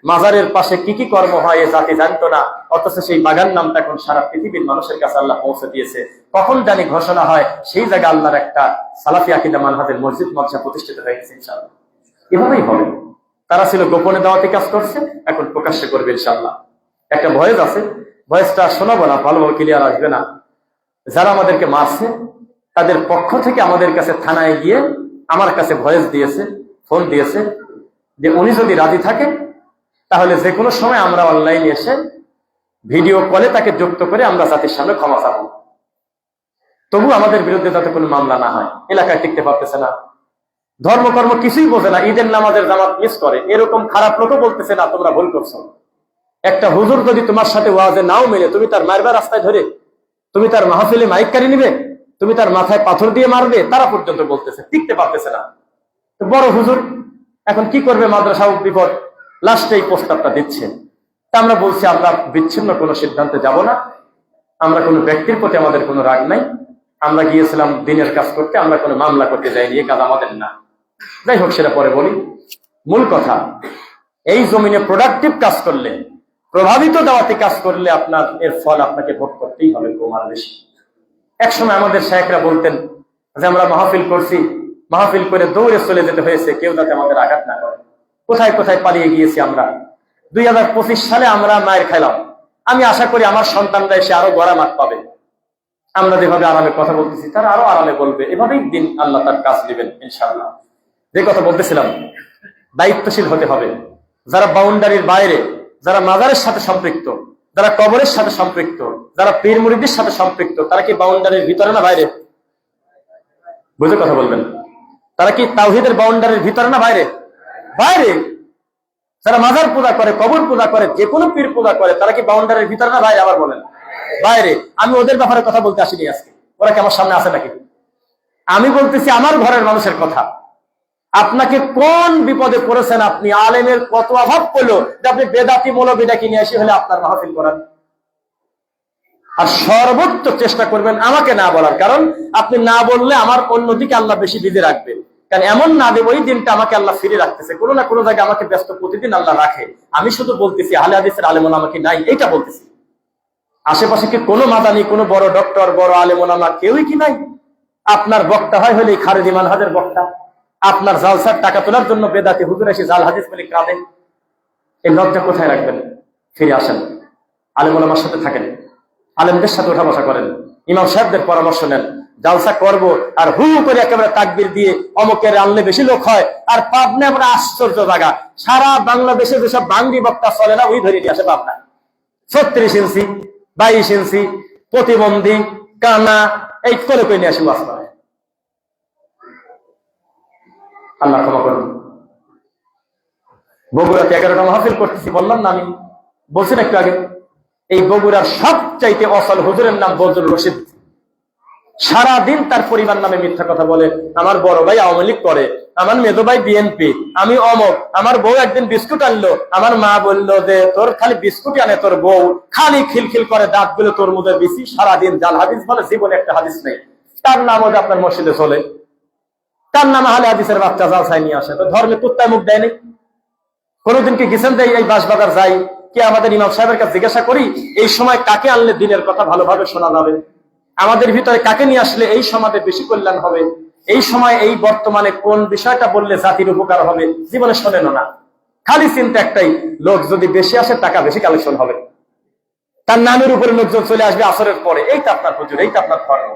S1: মাজারের পাশে কি কি কর্ম হয় এ জাতি জানতো না, অথচ সেই বাগান নামটা এখন সারা পৃথিবীর মানুষের কাছে আল্লাহ পৌঁছে দিয়েছে। কখন জানি ঘোষণা হয়, সেই জায়গায় আল্লাহর একটা সালাফি আকীদা মানহাজের মসজিদ মাদ্রাসা প্রতিষ্ঠিত হয়ে গেছে ইনশাআল্লাহ। এভাবেই হবে। তারা ছিল গোপনে দাওয়াতি কাজ করছে, এখন প্রকাশ্যে করবে ইনশাআল্লাহ। একটা ভয়েস আছে, ভয়েসটা শোনাবো না, ভালোভাবে ক্লিয়ার আসবে না। যারা আমাদেরকে মারছে তাদের পক্ষ থেকে আমাদের কাছে থানায় গিয়ে আমার কাছে ভয়েস দিয়েছে, ফোন দিয়েছে যে উনি যদি রাজি থাকেন তাহলে যে কোনো সময় আমরা অনলাইনে এসে ভিডিও কলে তাকে যুক্ত করে আমরা জাতির সামনে ক্ষমা চাবো। তবু আমাদের বিরুদ্ধে যাতে কোনো মামলা না হয়। এলাকায় টিকতে পারতেছে না, ধর্মকর্ম কিছুই বোঝে না, ঈদের নামাজের জামাত মিস করে, এরকম খারাপ লোকও বলতেছে না তোমরা ভুল করছো। একটা হুজুর যদি তোমার সাথে ওয়াজে নাও মেলে, তুমি তার মারবা রাস্তায় ধরে, তুমি তার মাহফিলে মাইক কারি নিবে, তুমি তার মাথায় পাথর দিয়ে মারবে, তারা পর্যন্ত বলতেছে, টিকতে পারতেছে না। তো বড় হুজুর এখন কি করবে? মাদ্রাসা বিপদ, লাস্টে এই প্রস্তাবটা দিচ্ছে। তা আমরা বলছি আমরা বিচ্ছিন্ন কোনো সিদ্ধান্তে যাব না, আমরা কোনো ব্যক্তির প্রতি আমাদের কোনো রাগ নাই, আমরা গিয়েছিলাম দিনের কাজ করতে, আমরা কোনো মামলা করতে যাইনি, এই কাজ আমাদের না। যাই হোক, সেটা পরে বলি। মূল কথা, এই জমিনে প্রোডাক্টিভ কাজ করলে, প্রভাবিত দাওয়াতি কাজ করলে আপনার এর ফল আপনাকে ভোগ করতেই হবে কমার বেশি। একসময় আমাদের শায়েখরা বলতেন যে আমরা মাহফিল করছি, মাহফিল করে দৌড়ে চলে যেতে হয়েছে, কেউ যাতে আমাদের আঘাত না করে। কোথায় কোথায় পালিয়ে গিয়েছি আমরা। 2025 সালে আমরা মায়ের খাইলাম। আমি আশা করি আমার সন্তানরা এসে আরো গড়া মাঠ পাবে। আমরা যেভাবে আরামে কথা বলতেছি তারা আরো আরামে বলবে, এভাবেই দিন আল্লাহ তার কাজ দিবেন ইনশাআল্লাহ। যে কথা বলতেছিলাম, দায়িত্বশীল হতে হবে। যারা বাউন্ডারির বাইরে, যারা মাজারের সাথে সম্পৃক্ত, যারা কবরের সাথে সম্পৃক্ত, যারা পীর মুরিদের সাথে সম্পৃক্ত, তারা কি বাউন্ডারির ভিতরে না বাইরে? বুঝে কথা বলবেন। তারা কি তাওহীদের বাউন্ডারির ভিতরে না বাইরে? বাইরে। যারা মাজার পূজা করে, কবর পূজা করে, যে কোনো পীর পূজা করে, তারা কি বাউন্ডারির ভিতরে না বাইরে? আবার বলেন বাইরে। আমি ওদের ব্যাপারে কথা বলতে আসিনি আজকে, ওরা কি আমার সামনে আছে নাকি? আমি বলতেছি আমার ঘরের মানুষের কথা। আপনাকে কোন বিপদে পড়েছেন আপনি? আলেমের কত অভাব পড়লো যে আপনি বেদাতি মৌলবীটাকে নিয়ে এসে হলে আপনার মাহফিল করান। আর সর্বোচ্চ চেষ্টা করবেন আমাকে না বলার, কারণ আপনি না বললে আমার অন্যদিকে আল্লাহ বেশি বিধি রাখবে। কারণ এমন না দেব ওই দিনটা আমাকে আল্লাহ ফিরে রাখতেছে, কোনো না কোনো জায়গায় আমাকে ব্যস্ত প্রতিদিন আল্লাহ রাখে। আমি শুধু বলতেছি আহলে হাদিসের আলেম ওলামা কি নাই, এইটা বলতেছি। আশেপাশে কি কোনো মাদানি, কোনো বড় ডক্টর, বড় আলেম ওলামা কেউই কি নাই? আপনার বক্তা হয় হলে খারেজি মানহাজের বক্তা, আপনার জালসার টাকা তোলার জন্য বেদাতি হুজুর এসে জাল হাদিস বলে কাঁদে। এই লজ্জা কোথায় রাখবেন? ফিরে আসেন, আলেম ওলামার সাথে থাকেন, আলেমদের সাথে ওঠা বসা করেন, ইমাম সাহেবদের পরামর্শ নেন। জালসা করব আর হু করে একেবারে তাকবীর দিয়ে অমুকের আনলে বেশি লোক হয়। আর পাবনা আমরা আশ্চর্য জায়গা, সারা বাংলাদেশে যেসব বাংলি বক্তা চলে না ওই ধরে নিয়ে আসে পাবনা। 36 ইঞ্চি 22 ইঞ্চি প্রতিবন্ধী কানা এই করে নিয়ে আসে বাস্তবায়। আল্লাহ ক্ষমা করুন। বগুড়াতে 11টা মাহফিল করতেছি, বললাম না আমি, বলছেন একটু আগে। এই বগুড়ার সবচাইতে অসল হুজুরের নাম বজরুল রশিদ। সারাদিন তার পরিবার নামে মিথ্যা কথা বলে। আমার বড় ভাই আওয়ামী লীগ করে, আমার মেজো ভাই বিএনপি, আমি অমক, আমার বউ একদিন বিস্কুট আনলো, আমার মা বললো যে তোর খালি বিস্কুট আনে তোর বউ, খালি খিলখিল করে দাঁত গুলো তোর মধ্যে বেশি, সারাদিন জাল হাদিস বলে, জীবনে একটা হাদিস নেই। তার নামও যে আপনার মসজিদে চলে, তার নাম আহলে হাদিসের বাচ্চা জালসায় নিয়ে আসে। তো ধর্মে কুত্তায় মুখ দেয়নি। কোনদিন কি গেছেন যে এই বাঁশবাজার যাই কি আমাদের ইমাম সাহেবের কাছে জিজ্ঞাসা করি এই সময় কাকে আনলে দিনের কথা ভালোভাবে শোনা যাবে, আমাদের ভিতরে কাকে নিয়ে আসলে এই সমাজে বেশি কল্যাণ হবে, এই সময় এই বর্তমানে কোন বিষয়টা বললে জাতির উপকার হবে, জীবনে শোনেন না। খালি চিন্তা একটাই, লোক যদি বেশি আসে টাকা বেশি কালেকশন হবে, তার নামের উপরে লোকজন চলে আসবে আসরের পরে। এইটা আপনার হুজুর, এইটা আপনার ধর্ম।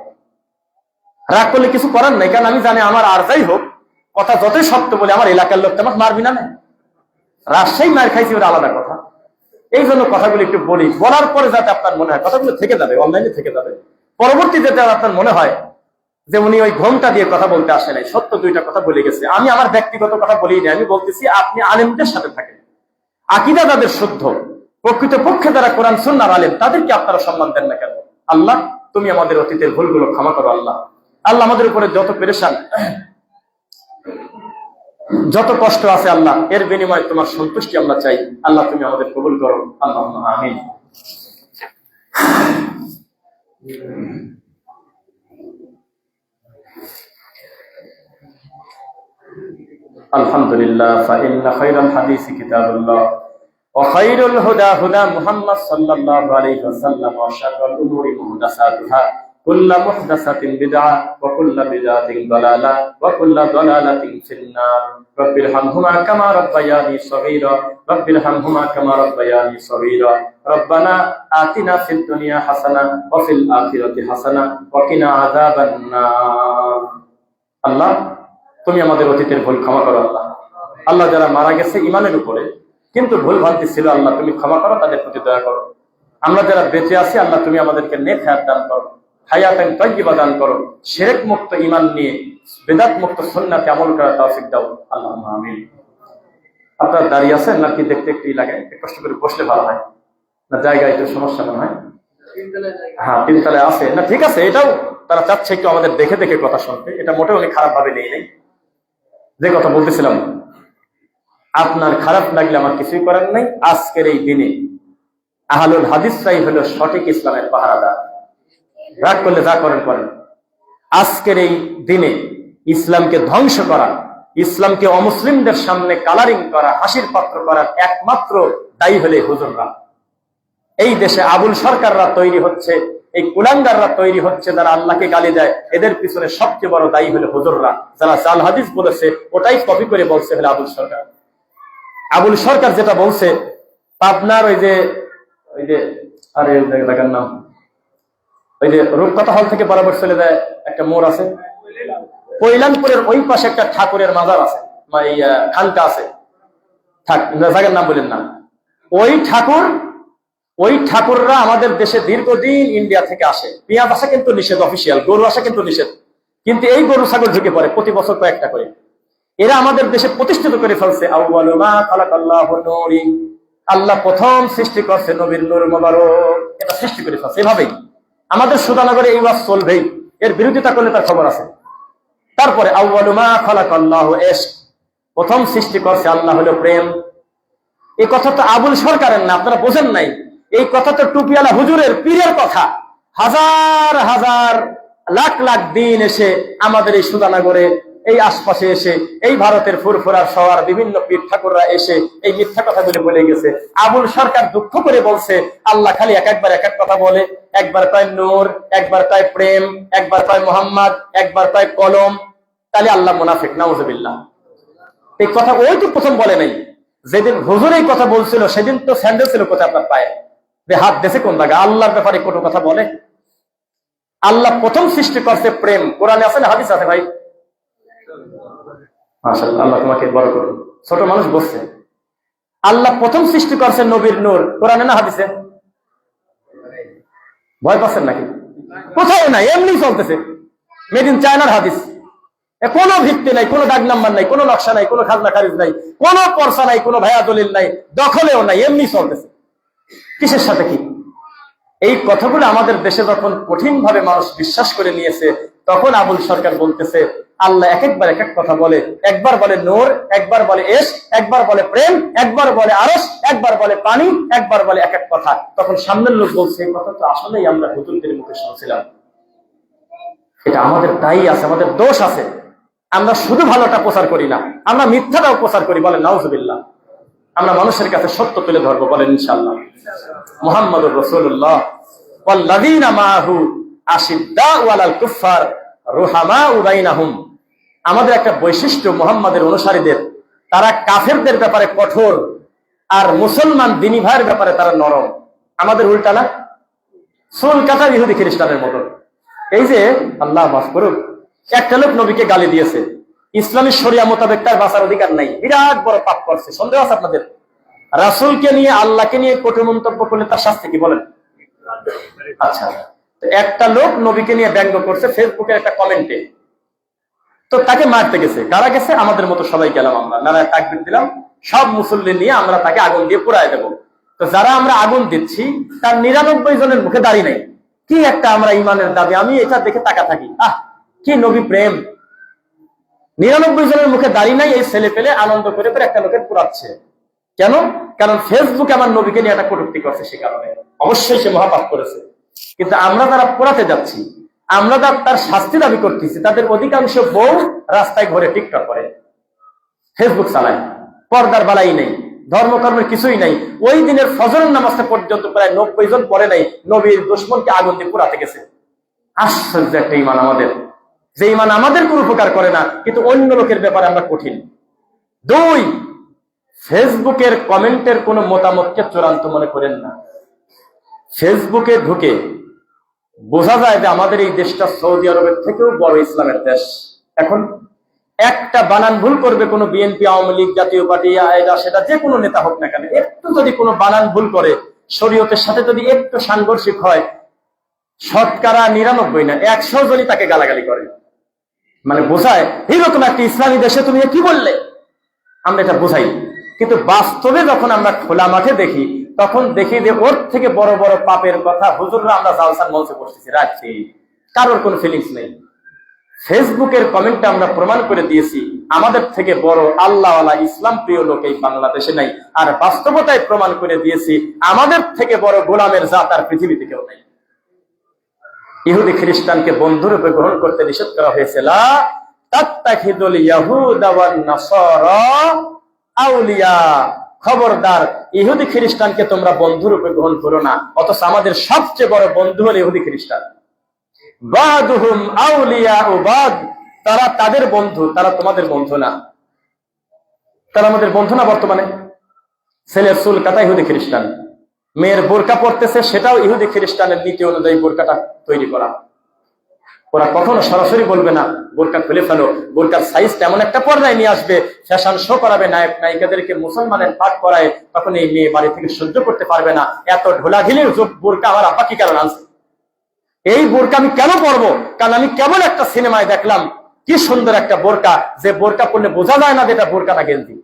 S1: রাগ করলে কিছু করার নাই, কারণ আমি জানি আমার আর যাই হোক কথা যতই সত্য বলে আমার এলাকার লোক তোমাকে মারবি না। রাজশাহী মার খাইছি ওটা আলাদা কথা। এই জন্য কথাগুলো একটু বলি, বলার পরে যাতে আপনার মনে হয় কথাগুলো থেকে যাবে, অনলাইনে থেকে যাবে, পরবর্তীতে আপনার মনে হয় যে উনি ওই ঘোমটা দিয়ে কথা বলতে আসে নাই, সত্য দুইটা কথা বলে গেছে। আমি আমার ব্যক্তিগত কথা বলিনি, আমি বলতেছি আপনি আলেমদের সাথে থাকেন, আকীদা তাদের শুদ্ধ, প্রকৃত পক্ষে যারা কোরআন সুন্নাহর আলেম তাদেরকে আপনারা সম্মান দেন না কেন? আল্লাহ তুমি আমাদের অতীতের ভুলগুলো ক্ষমা করো। আল্লাহ আল্লাহ আমাদের উপরে যত পেরেশান, যত কষ্ট আছে আল্লাহ এর বিনিময়ে তোমার সন্তুষ্টি আমরা চাই। আল্লাহ তুমি আমাদের কবুল করো। আল্লাহুম্মা আমিন। আলহামদুলিল্লাহ, ফাইন্না খায়রাল হাদিসি কিতাবুল্লাহ ওয়া খায়রুল হুদা হুদা মুহাম্মদ সাল্লাল্লাহু আলাইহি ওয়াসাল্লাম ওয়া শাররুল উমুরি মুহদাসাতুহা কুল্লু মুহদাসাতিন বিদআহ ওয়া কুল্লু বিদআতিন দালালাহ ওয়া কুল্লু দালালাতিন ফিন-নার। রাব্বিরহামহুমা কামা রাব্বায়ানি সগীরা রাব্বিরহামহুমা কামা রাব্বায়ানি সগীরা। রব্বানা আতিনা ফিদ দুনিয়া হাসানাহ ওয়া ফিল আখিরাতি হাসানাহ ওয়া কিনা আযাবান নার। আল্লাহ তুমি আমাদের অতীতের ভুল ক্ষমা করো। আল্লাহ আল্লাহ যারা মারা গেছে ইমানের উপরে কিন্তু ভুল ভ্রান্তি ছিল, আল্লাহ তুমি ক্ষমা করো, তাদের প্রতি দয়া করো। আমরা যারা বেঁচে আছি আল্লাহ তুমি আমাদেরকে নেক হায়াত দান করো, হায়াতান তাইয়্যিবা দান করো, শিরক মুক্ত ঈমান নিয়ে বিদআত মুক্ত সুন্নাতে আমল করার তৌফিক দাও। আল্লাহুম্মা আমিন। আপনারা দাঁড়িয়ে আছেন নাকি? দেখতে একটু লাগে, কষ্ট করে বসলে ভালো হয় না, জায়গায় একটু সমস্যা মনে হয়। হ্যাঁ, 3 তলায় আছে না, ঠিক আছে, এটাও তারা চাচ্ছে একটু আমাদের দেখে দেখে কথা শুনতে, এটা মোটেও আমি খারাপ ভাবে নেই। যে কথা বলতেছিলাম, আপনার খারাপ লাগলে আমার কিছুই করার নাই। আজকের এই দিনে আহলুল হাদিসরাই হলো সঠিক ইসলামের পাহারাদার। রাগ করলে যা করেন করেন। আজকের এই দিনে ইসলামকে ধ্বংস করা, ইসলামকে অমুসলিমদের সামনে কালারিং করা, হাসির পাত্র করার একমাত্র দায়ী হলে হুজুররা। এই দেশে আবুল সরকাররা তৈরি হচ্ছে, এই কুলাঙ্গাররা তৈরি হচ্ছে যারা আল্লাহকে গালি দেয়, এদের পিছনে সবচেয়ে বড় দায়ী হলো হুজুররা। যারা জাল হাদিস বলেছে ওটাই কপি করে বলছে হলো আবুল সরকার। আবুল সরকার যেটা বলছে, পাবনার ওই যে আরে জায়গাটার নাম, ওই যে রূপকথা হল থেকে বরাবর চলে যায় একটা মোড় আছে, কৈলানপুরের ওই পাশে একটা ঠাকুরের মাজার আছে, খানকা আছে, জায়গার নাম বলেন না। ওই ঠাকুররা আমাদের দেশে দীর্ঘদিন ইন্ডিয়া থেকে আসে। পেঁয়াজ আসা কিন্তু নিষেধ, অফিসিয়াল গরু আসা কিন্তু নিষেধ, কিন্তু এই গরু ছাগল ঢুকে পড়ে প্রতি বছর কয়েকটা করে। এরা আমাদের দেশে প্রতিষ্ঠিত করে ফেলছে আউয়ালু মা খালাকাল্লাহু নূরি, আল্লাহ প্রথম সৃষ্টি করছে নবীর নূর মোবারক, এটা সৃষ্টি করে ফেলছে। এভাবেই আমাদের সুধানগরে এই ওয়াজ চলবেই, এর বিরোধিতা করলে তার খবর আছে। তারপরে আউয়ালু মা খালাকাল্লাহু ইশক, প্রথম সৃষ্টি করছে আল্লাহ হলো প্রেম। এই কথা তো আবুল সরকারের না, আপনারা বোঝেন নাই। এই কথা তো টুপিওয়ালা হুজুরের পীরের কথা। হাজার হাজার লাখ লাখ দিন এসে আমাদের এই সুধানগরে, এই আশপাশে এসে, এই ভারতের ফুরফুরার শহর বিভিন্ন পীর ঠাকুররা এসে এই মিথ্যা কথাগুলি বলে গেছে। আবুল সরকার দুঃখ করে বলছে আল্লাহ খালি একবার এক এক কথা বলে, একবার কয় নূর, একবার কয় প্রেম, একবার কয় মোহাম্মদ, একবার কয় কলম। তাহলে আল্লাহ মুনাফিক, নাউজুবিল্লাহ। এই কথা ওই তো প্রথম বলে নাই। যেদিন হুজুর এই কথা বলছিল সেদিন তো স্যান্ডেল ছিল কোথায় আপনার পায়ে, যে হাত দেশে কোন জায়গায়? আল্লাহর ব্যাপারে কোনো কথা বলে? আল্লাহ প্রথম সৃষ্টি করছে প্রেম, কোরআনে আছে না হাদিস আছে ভাই? মাশাআল্লাহ, আল্লাহ তোমাকে বড় করুন। ছোট মানুষ বলছে আল্লাহ প্রথম সৃষ্টি করছে নবীর নূর, কোরআনে না হাদিসে? ভয় পাচ্ছেন নাকি? কোথাও নাই, এমনি চলতেছে, মেড ইন চায়নার হাদিস। কোনো ভিত্তি নাই, কোনো দাগ নাম্বার নাই, কোনো নকশা নাই, কোনো খাজনা খারিজ নাই, কোনো পর্সা নাই, কোনো ভাইয়া দলিল নাই, দখলেও নাই, এমনি চলতেছে। কিসের সাথে কি? এই কথাগুলো আমাদের দেশে যখন কঠিন ভাবে মানুষ বিশ্বাস করে নিয়েছে, তখন আবুল সরকার বলতেছে আল্লাহ এক একবার এক এক কথা বলে। একবার বলে নূর, একবার বলে এশ, একবার বলে প্রেম, একবার বলে আরশ, একবার বলে পানি, একবার বলে এক এক কথা। তখন সামনের লোক বলছে এই কথা তো আসলেই আমরা হুজুরদের মুখে শুনছিলাম। এটা আমাদের দায়ী আছে, আমাদের দোষ আছে। আমরা শুধু ভালোটা প্রচার করি না, আমরা মিথ্যাটাও প্রচার করি। বলেন নাউজুবিল্লাহ। আমরা মানুষের কাছে সত্য তুলে ধরবো, বলেন ইনশাআল্লাহ। মুহাম্মদুর রাসূলুল্লাহ ওয়াল্লাযীনা মাআহু আশিদ্দাউ আলাল কুফফার রুহামাউ বাইনাহুম। আমাদের একটা বৈশিষ্ট্য মুহাম্মাদের অনুসারীদের, তারা কাফেরদের ব্যাপারে কঠোর, আর মুসলমান দিনী ভাইয়ের ব্যাপারে তারা নরম। আমাদের উল্টা না? চুল কাটা ইহুদি খ্রিস্টানের মতো। এই যে আল্লাহ মাফ করুক, একটা লোক নবীকে গালি দিয়েছে, ইসলামী শরিয়া মোতাবেক তার বাঁচার অধিকার নাই, বিরাট বড় পাপ করছে। সন্দেহ আছে আপনাদের? রাসূলকে নিয়ে, আল্লাহকে নিয়ে কটু মন্তব্য করলে তার শাস্তি কি বলেন? আচ্ছা, একটা লোক নবীকে নিয়ে ব্যঙ্গ করছে ফেসবুকে একটা কমেন্টে, তো তাকে মারতে গেছে। কারা গেছে? আমাদের মতো সবাই গেলাম। আমরা নারায়ে তাকবীর দিলাম, সব মুসল্লি নিয়ে আমরা তাকে আগুন দিয়ে পুড়ায় দেব। তো যারা আমরা আগুন দিচ্ছি তার 99 জনের মুখে দাড়ি নাই। কি একটা আমরা ইমানের দাবি, আমি এটা দেখে তাকা থাকি, আহ কি নবী প্রেম। 99 জনের মুখে দাড়ি নাই, এই ছেলে পেলে আনন্দ করে করে একটা লোকের পুরাচ্ছে। কেন? কারণ ফেসবুকে আমার নবীকে নিয়ে একটা কটূক্তি করছে, সে কারণে অবশ্যই সে মহাপাপ করেছে। কিন্তু আমরা যারা পোড়াতে যাচ্ছি, আমরা তার শাস্তি দাবি করতেছি, তাদের অধিকাংশ বউ রাস্তায় ঘুরে টিকটক করে, ফেসবুক চালায়, পর্দার বালাই নেই, ধর্মকর্মের কিছুই নাই। ওই দিনের ফজরের নামাজটা পর্যন্ত প্রায় 90 জন পরে নাই, নবীর দুশমনকে আগুন দিয়ে পুরাতে গেছে। আশ্চর্য একটা ইমান আমাদের, যে ইমান আমাদের কোনো উপকার করে না, কিন্তু অন্য লোকের ব্যাপারে আমরা কঠিন। 2, ফেসবুকের কমেন্টের কোন মতামতকে চূড়ান্ত মনে করেন না। ফেসবুকে ঢুকে বোঝা যায় যে আমাদের এই দেশটা সৌদি আরবের থেকেও বড় ইসলামের দেশ। এখন একটা বানান ভুল করবে কোনো বিএনপি, আওয়ামী লীগ, জাতীয় পার্টি, এটা সেটা যে কোনো নেতা হোক না কেন, একটু যদি কোনো বানান ভুল করে, শরীয়তের সাথে যদি একটু সাংঘর্ষিক হয়, শতকরা 99 না 100 জনই তাকে গালাগালি করে। মানে বোঝায় এইরকম একটা ইসলামী দেশে তুমি কি বললে, আমরা এটা বোঝাই। কিন্তু বাস্তবে যখন আমরা খোলা মাঠে দেখি, তখন দেখি যে ওর থেকে বড় বড় পাপের কথা হুজুররা আমরা জালসার মঞ্চে বসতেছি, রাখছি, কারোর কোনো ফিলিংস নেই। ফেসবুকের কমেন্টে আমরা প্রমাণ করে দিয়েছি আমাদের থেকে বড় আল্লাহওয়ালা ইসলাম প্রিয় লোক এই বাংলাদেশে নাই। আর বাস্তবতায় প্রমাণ করে দিয়েছি আমাদের থেকে বড় গোলামের জাত আর পৃথিবীতে কেউ নেই। ইহুদি খ্রিস্টানকে বন্ধুরূপে গ্রহণ করতে নিষেধ করা হয়েছে। লা তাত্তাখিযুল ইয়াহুদা ওয়ান নাসারা আউলিয়া, খবরদার ইহুদি খ্রিস্টানকে তোমরা বন্ধুরূপে গ্রহণ করো না। অথচ আমাদের সবচেয়ে বড় বন্ধু হলো ইহুদি খ্রিস্টান। বাদুহুম আউলিয়াউ বাদ, তারা তাদের বন্ধু, তারা তোমাদের বন্ধু না। তারা আমাদের বন্ধু না। বর্তমানে ছেলের চুল কাটা ইহুদি খ্রিস্টান, মেয়ের বোরকা পড়তেছে, সেটাও ইহুদি খ্রিস্টানের নীতি অনুযায়ী বোরকাটা তৈরি করা। ওরা কখনো সরাসরি বলবে না বোরকা খুলে ফেলো, বোরকার সাইজ তেমন একটা পর্যায়ে নিয়ে আসবে, ফ্যাশন শো করাবে, নায়ক নায়িকাদেরকে মুসলমানের পাঠ করায়, তখন এই মেয়ে বাড়ি থেকে সহ্য করতে পারবে না। এত ঢোলাঢিলির বোরকা আমার আব্বা কি কারণ আছে, এই বোরকা আমি কেন পরবো? কারণ আমি কেমন একটা সিনেমায় দেখলাম কি সুন্দর একটা বোরকা, যে বোরকা পরলে বোঝা যায় না যে এটা বোরকা না গেঞ্জি।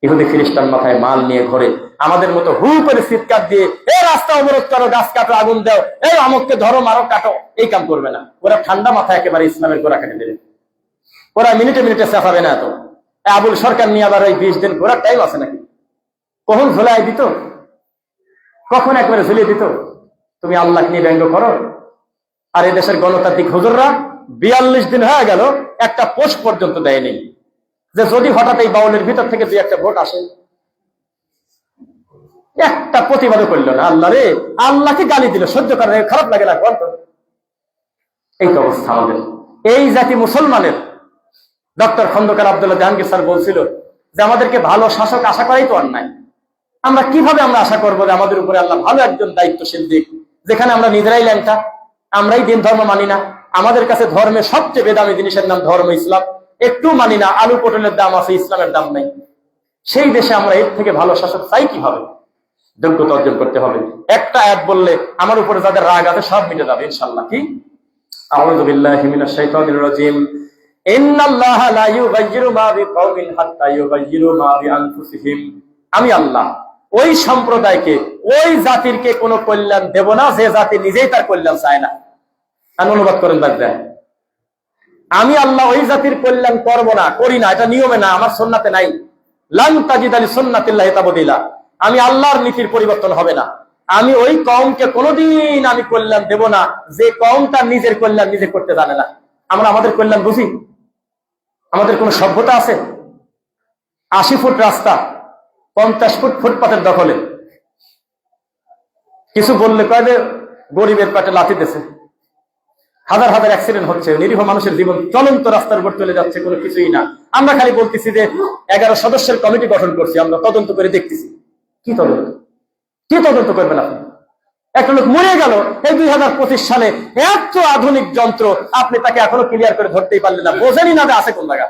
S1: ইহুদি খ্রিস্টান মাথায় মাল নিয়ে ঘরে আমাদের মতো হু করে চিৎকার দিয়ে এ রাস্তা অবরোধ করো, গাছ কাটো, আগুন দাও, এই আমককে ধরো, মারো, কাটো, এই কাম করবে না। ওরা ঠান্ডা মাথায় একেবারে ইসলামের গোড়া কেটে দেবে। ওরা মিনিটে মিনিটে চেঁচাবে না। এত আবুল সরকার নিয়ে আবার ওই 20 দিন ঘোরার টাইম আছে নাকি? কখন ঝুলাই দিত, কখন একবারে ঝুলিয়ে দিত। তুমি আল্লাহ নিয়ে ব্যঙ্গ করো। আর এই দেশের গণতান্ত্রিক হুজুররা 42 দিন হয়ে গেল একটা পোস্ট পর্যন্ত দেয়নি, যে যদি হঠাৎ এই বাউলের ভিতর থেকে 2-1টা ভোট আসে, একটা প্রতিবাদও করলো না। আল্লাহ রে, আল্লাহকে গালি দিল, সহ্য করে খারাপ লাগে না? এই তো অবস্থা আমাদের এই জাতি মুসলমানের। ডক্টর খন্দকার আব্দুল্লাহ জাহাঙ্গীর স্যার বলছিল যে আমাদেরকে ভালো শাসক আশা করাই তো অন্যায়। আমরা কিভাবে আমরা আশা করবো যে আমাদের উপরে আল্লাহ ভালো একজন দায়িত্বশীল দিক, যেখানে আমরা নিজেরাই ল্যাংটা, আমরাই দিন ধর্ম মানি না, আমাদের কাছে ধর্মের সবচেয়ে বেদামি জিনিসের নাম ধর্ম ইসলাম, একটু মানি না, আলু পটলের দাম আছে, ইসলামের দাম নেই। সেই দেশে আমরা এর থেকে ভালো শাসক চাই কিভাবে? যোগ্যতা অর্জন করতে হবে। একটা আয়াত বললে আমার উপরে যাদের রাগ আছে সব মিটে যাবে ইনশাআল্লাহ। কি? আউযু বিল্লাহি মিনাশ শাইতানির রাজিম। ইন্নাল্লাহা লা ইউগাইয়িরু মা বিকাওমিন হাত্তা ইউগাইয়িরু মা বিআনফুসিহিম। আমি আল্লাহ ওই সম্প্রদায়কে, ওই জাতিরকে কোনো কল্যাণ দেব না যে জাতি নিজেই তার কল্যাণ চায় না। অনুবাদ করেন বাগদান, আমি আল্লাহ ওই জাতির কল্যাণ করব না, করি না, এটা নিয়মে না, আমার সুন্নাতে নাই। লান তাজিদা লিসুন্নাতিল্লাহি তাবদীলা। আমি আল্লাহর নীতির পরিবর্তন হবে না। আমি ওই কওমকে কোনোদিন আমি কল্যাণ দেব না যে কওমটা নিজের কল্যাণ নিজে করতে জানে না। আমরা আমাদের কল্যাণ বুঝি? আমাদের কোনো সভ্যতা আছে? 80 ফুট রাস্তা 50 ফুট ফুটপাতের দখলে। কিছু বললে কয় যে গরিবের পেটে লাথি দিতেছে, হাজার হাজার অ্যাক্সিডেন্ট হচ্ছে, নিরীহ মানুষের জীবন চলন্ত রাস্তার উপর চলে যাচ্ছে, কোনো কিছুই না। আমরা খালি বলতেছি যে 11 সদস্যের কমিটি গঠন করছি, আমরা তদন্ত করে দেখতেছি। কি তদন্ত? কি তদন্ত করবেন আপনি? একটা লোক মরে গেল এই 2025 সালে, এত আধুনিক যন্ত্র, আপনি তাকে এখনো ক্লিয়ার করে ধরতেই পারলেন না, বোঝেনি না যে আছে কোন জায়গা।